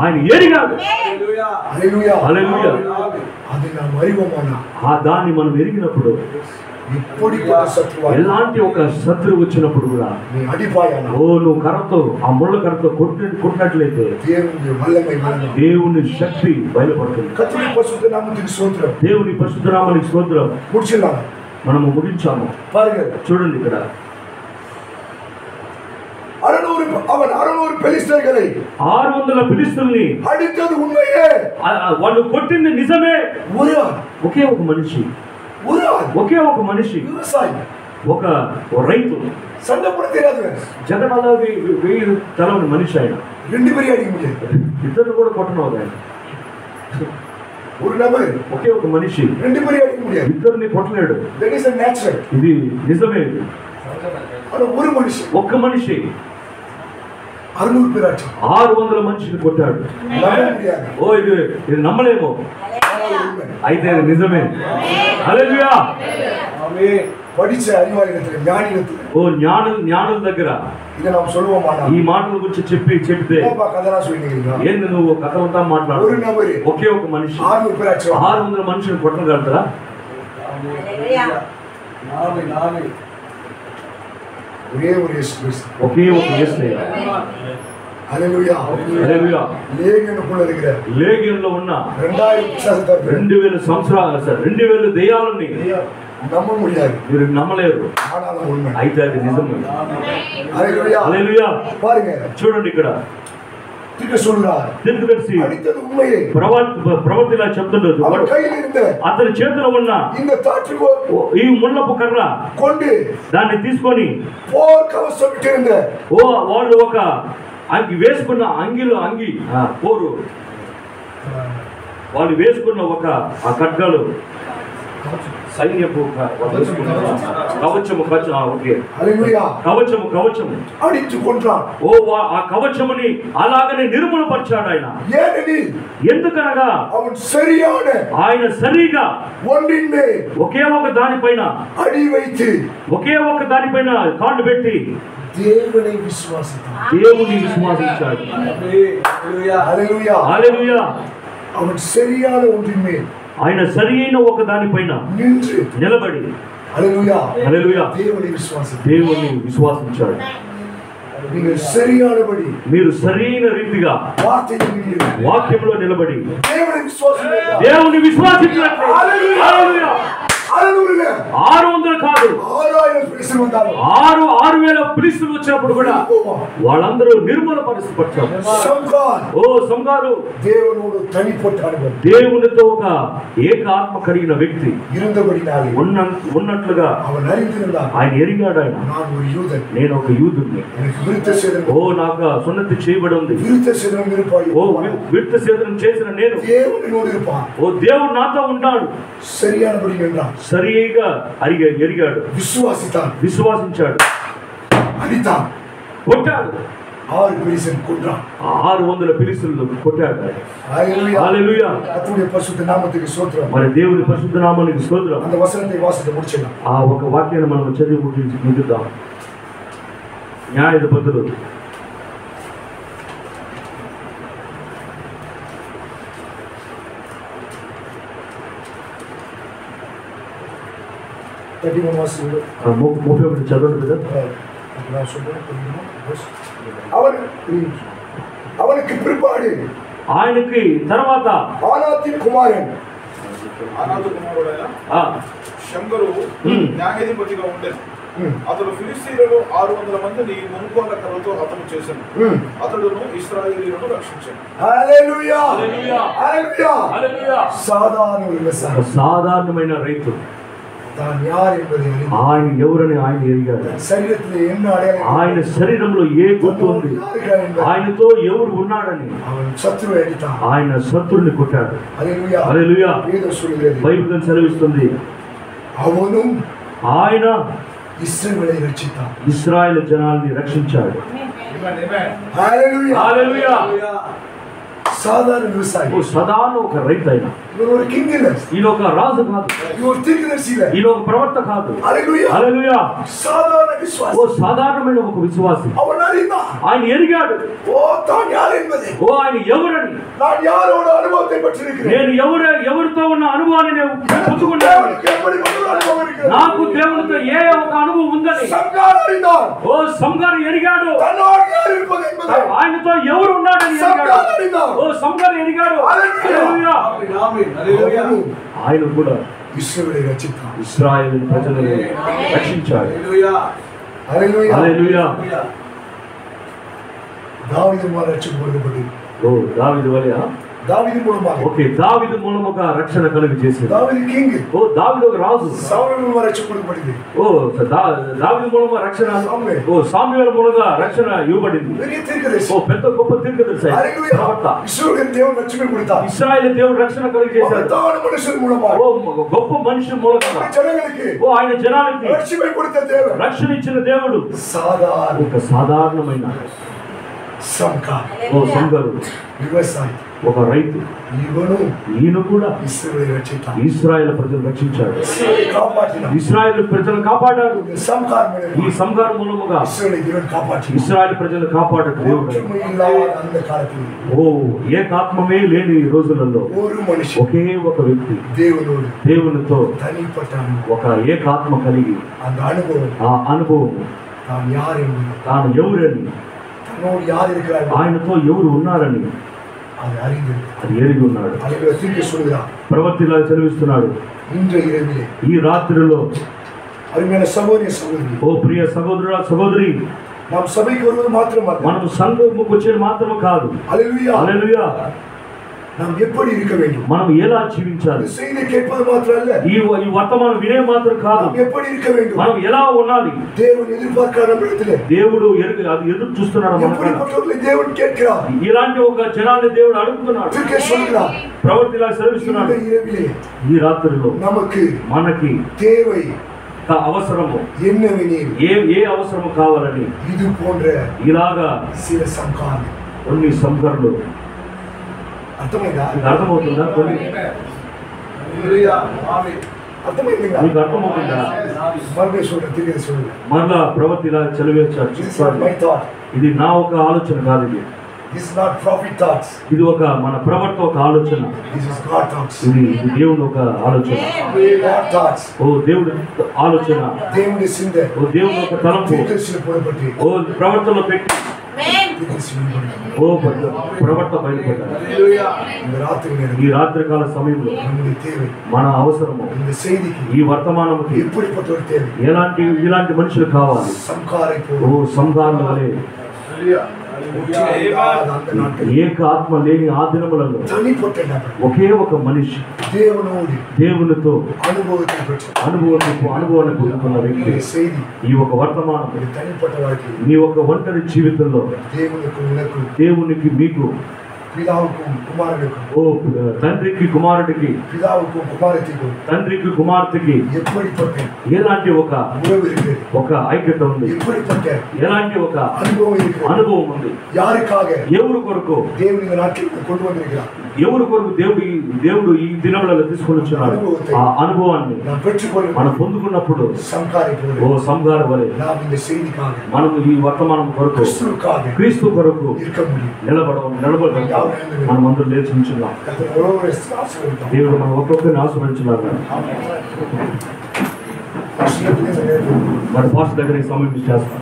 ఆయన ఎరిగాడు. దాన్ని మనం ఎరిగినప్పుడు ఎలాంటి ఒక శత్రువు వచ్చినప్పుడు కూడా ఓ నువ్వు కర్రతో ఆ ముళ్ళ కర్రతో కొట్టినట్లయితే దేవుని శక్తి బయలుపడుతుంది. దేవుని పరిశుద్ధ నామానికి స్తోత్రం. మనము ముగించాము. చూడండి ఇక్కడ 600 ఫిలిష్తీయుల్ని వాళ్ళు కొట్టింది నిజమే. ఒకే ఒక మనిషి, ఒకే ఒక మనిషి, ఒక రైతు జగన్ వెయ్యి తలవని మనిషి. ఆయన ఇద్దరు కూడా కొట్టనవు. ఆయన ఒకే ఒక మనిషి, ఇద్దరిని కొట్టలేడు. ఇది నిజమే. ఒక్క మనిషి 600 మనిషిని కొట్టాడు. ఓ ఇది నమ్మలేమో, అయితే అది నిజమే. హల్లెలూయా. ఓ జ్ఞానుల దగ్గర ఈ మాటల గురించి చెప్తే ఏంది నువ్వు కథలంతా మాట్లాడు. ఒకే ఒక మనిషి 600 మనుషులు కొట్టగలుగుతారా? ఒకే ఒక యేసయ్య. లేగియన్లో ఉన్న 2000 సంవత్సరాలు 2000 దెయ్యాలని మీరు నమ్మలేరు, అయితే అది నిజం. చూడండి ఇక్కడ ప్రవర్తిలా చెప్తుండదు. అతని చేతిలో ఉన్న ఈ ముళ్ళపు కర్ర దాన్ని తీసుకొని వాళ్ళు ఒక వేసుకున్న అంగి పోరు వాళ్ళు వేసుకున్న ఒక ఆ ఖడ్గాలు సైన్యపు కవచము ఓకే కవచము ఓ ఆ కవచముని అలాగనే నిర్మూలపరిచాడు ఆయన. ఎందుకనగా ఆయన సరిగా ఒకే ఒక దానిపైన కాళ్ళు పెట్టి దేవుని విశ్వాసించాడు. ఆయన సరి అయిన ఒక దానిపైన నిలబడి దేవుని విశ్వాసించాడు. మీరు సరైన రీతిగా వాక్యంలో నిలబడి దేవుని విశ్వాసించినట్లు 600 కాదు 6,000 ఫిలిష్తీయులు వచ్చినప్పుడు కూడా వాళ్ళందరూ నిర్మూలపరచబడ్డారు. ఓ సంగారు దేవునితో ఒక ఏకాత్మ కలిగిన వ్యక్తి ఉన్నట్లుగా ఆయన ఎరిగాడు. ఆయన నేను ఒక యూదుని, ఓ నాకు సున్నతి చేయబడి ఉంది, ఓ విరుద్ధ సేదనం చేసిన నేను, ఓ దేవుడు నాతో ఉంటాడు. సరిగా ఎరిగాడు, విశ్వాసించాడు, కొట్టాడు. 600 ఫిలిష్తీయులను కొట్టాడు. మరి దేవుని పరిశుద్ధ నామానికి స్తోత్రం. ఆ ఒక వాక్యాన్ని మనం చదివి ముగిద్దాం. న్యాయాధిపతులు 31 చదవండి కదా. அவனுக்கு பிற்பாடு ఆయనకి తర్వాత ఆనాతు కుమారుడైన శంకరు న్యాయాధిపతిగా ఉండేది. అతడు ఫిలిష్తీయులలో 600 మందిని మునుకోల కర్రతో హతము చేశాను. అతడును ఇశ్రాయేలీయులను రక్షించాడు. హల్లెలూయా హల్లెలూయా హల్లెలూయా. సాధారణమైన రైతు ఆయన ఎవరని ఆయన ఎరిగాడు. ఆయన శరీరంలో ఏ గుర్తు ఉంది, ఆయనతో ఎవరు ఉన్నాడని ఆయన శత్రువుని కొట్టాడు. హల్లెలూయా. బైబిల్ సెలవిస్తుంది ఆయన ఇశ్రాయేలు జనాల్ని రక్షించాడు. హల్లెలూయా. సాధారణ వ్యవసాయం, సాధారణ ఒక రైతు అయినా ఈయన ఒక రాజు కాదు, ఈయన ఒక ప్రవక్త కాదు. హల్లెలూయా. ఓ సాధారణమైన ఒక విశ్వాసి. ఆయన ఎరిగాడు ఓ ఆయన ఎవరని, నేను ఎవరితో ఉన్న అనుభవాన్ని నేను పొందుకున్నాను. నాకు దేవునితో ఏ ఒక అనుభవం ఉందని ఓ సంగారు ఎరిగాడు. ఆయనతో ఎవరు ఉన్నాడని ఎరిగాడు. ఓ సంగారు ఎరిగాడు. ఆయన కూడా ఇశ్రాయేలు ప్రజలను రక్షించాడు. హల్లెలూయా. ఓ దావీదు వలె ఓకే దావీదు మూలముగా రక్షణ కలుగు చేసింది. ఓ దావీదు ఒక రాజు. ఓ దావీదు మూలముగా రక్షణ, ఓ సామ్యుయేలు మూలంగా రక్షణ ఇవ్వబడింది. ఓ పెద్ద గొప్ప తీర్కదర్శి ఇశ్రాయేలు దేవుడు రక్షణ కలుగు చేశాడు. ఓ గొప్ప మనిషి మూలంగా ఓ ఆయన జనానికి రక్షణ ఇచ్చిన దేవుడు ఒక సాధారణమైన ఓ సంగరు ఒక రైతు. ఈయన కూడా ఇశ్రాయేలు ప్రజలు రక్షించాడు, ఇశ్రాయేలు ప్రజలను కాపాడాడు. ఈ సంహారం మూలముగా ఇశ్రాయేలు ప్రజలను కాపాడాడు దేవుడు. ఓ ఏకాత్మమే లేని ఈ రోజులలో ఒకే ఒక వ్యక్తి దేవునితో ఒక ఏకాత్మ కలిగి ఆ అనుభవం తాను ఎవరని, ఆయనతో ఎవరు ఉన్నారని అది ఎరిగి ఉన్నాడు. ప్రవక్తలా చదివిస్తున్నాడు. ఈ రాత్రిలో ఓ ప్రియ సహోదరుడా సహోదరి, మనం సంఘముకు వచ్చేది మాత్రమే కాదు. హల్లెలూయా. நாம் எப்படி இருக்க வேண்டும், మనం ఎలా జీవించాలి, செய்தி கேட்பது மாத்திரம் அல்ல, ఈ వర్తమానం వినే మాత్రం కాదు, நாம் எப்படி இருக்க வேண்டும், మనం ఎలా ఉండాలి. దేవుని ఎదుర్పార్కారు நம்மிடத்திலே, దేవుడు అది ఎదురు చూస్తున్నాడు. எப்படிப்பட்டவர்களை தேவன் கேட்கிறார், ఇలాంటి ఒక జనాన్ని దేవుడు అడుగుతున్నాడు, తిరిగి சொல்கிறார், ప్రవర్తిలా సెలవిస్తున్నాడు. ఈ రాత్రిలో நமக்கு మనకి தேவை అవసరము என்னவெனில், ఏ అవసరము కావాలని, இது போன்ற ఇలాగా சில సంఘాలు, కొన్ని సంఘాలు. అర్థమైందా? అర్థమవుతుందా? కొన్ని అర్థమైందా? మీకు అర్థమవుతుందా? మరలా చూడండి, తిరిగి చూడండి. మరలా ప్రవర్తిలా చెలవేర్చాడు. ఇది నా ఒక ఆలోచన కాదు, This is not prophet thoughts. ఇది ఒక మన ప్రవర్త ఒక ఆలోచన. This is God thoughts. ఇది దేవుని ఒక ఆలోచన. God thoughts. ఓ దేవుడి ఆలోచన, దేవుని చింత, ఓ దేవుని ఒక తలంపు, ఓ ప్రవర్తనలో పెట్టి ఓ ప్రవర్త బయలుపడ్డాడు. ఈ రాత్రి కాల సమయంలో మన అవసరము ఈ వర్తమానముకి ఇలాంటి మనుషులు కావాలి. ఓ సంఘాల వలె ఏక ఆత్మ లేని ఆ దినములలో ఒకే ఒక మనిషి దేవునితో అనుభవాన్ని పొందుకున్న వ్యక్తి. ఈ ఒక వర్తమానం నీ ఒక ఒంటరి జీవితంలో దేవునికి మీకు ఓ తండ్రికి కుమారుడికి తండ్రికి కుమార్తెకి ఎలాంటి ఒక ఐక్యత ఉంది, ఎలాంటి ఒక అనుభవం ఉంది. ఎవరు కొరకు దేవుడు ఈ దినములలో తీసుకొని వచ్చినాడు. ఆ అనుభవాన్ని మనం పొందుకున్నప్పుడు ఓ సంఘాల వలె మనం ఈ వర్తమానం కొరకు క్రీస్తు కొరకు నిలబడగలం. మనం అందరూ లేచి ఉంచున్నాం. దేవుడు మనం ఒక్కొక్కరిని ఆశీర్వదించున్నాడు. మరి పాస్ దగ్గర సమయం చేస్తాం.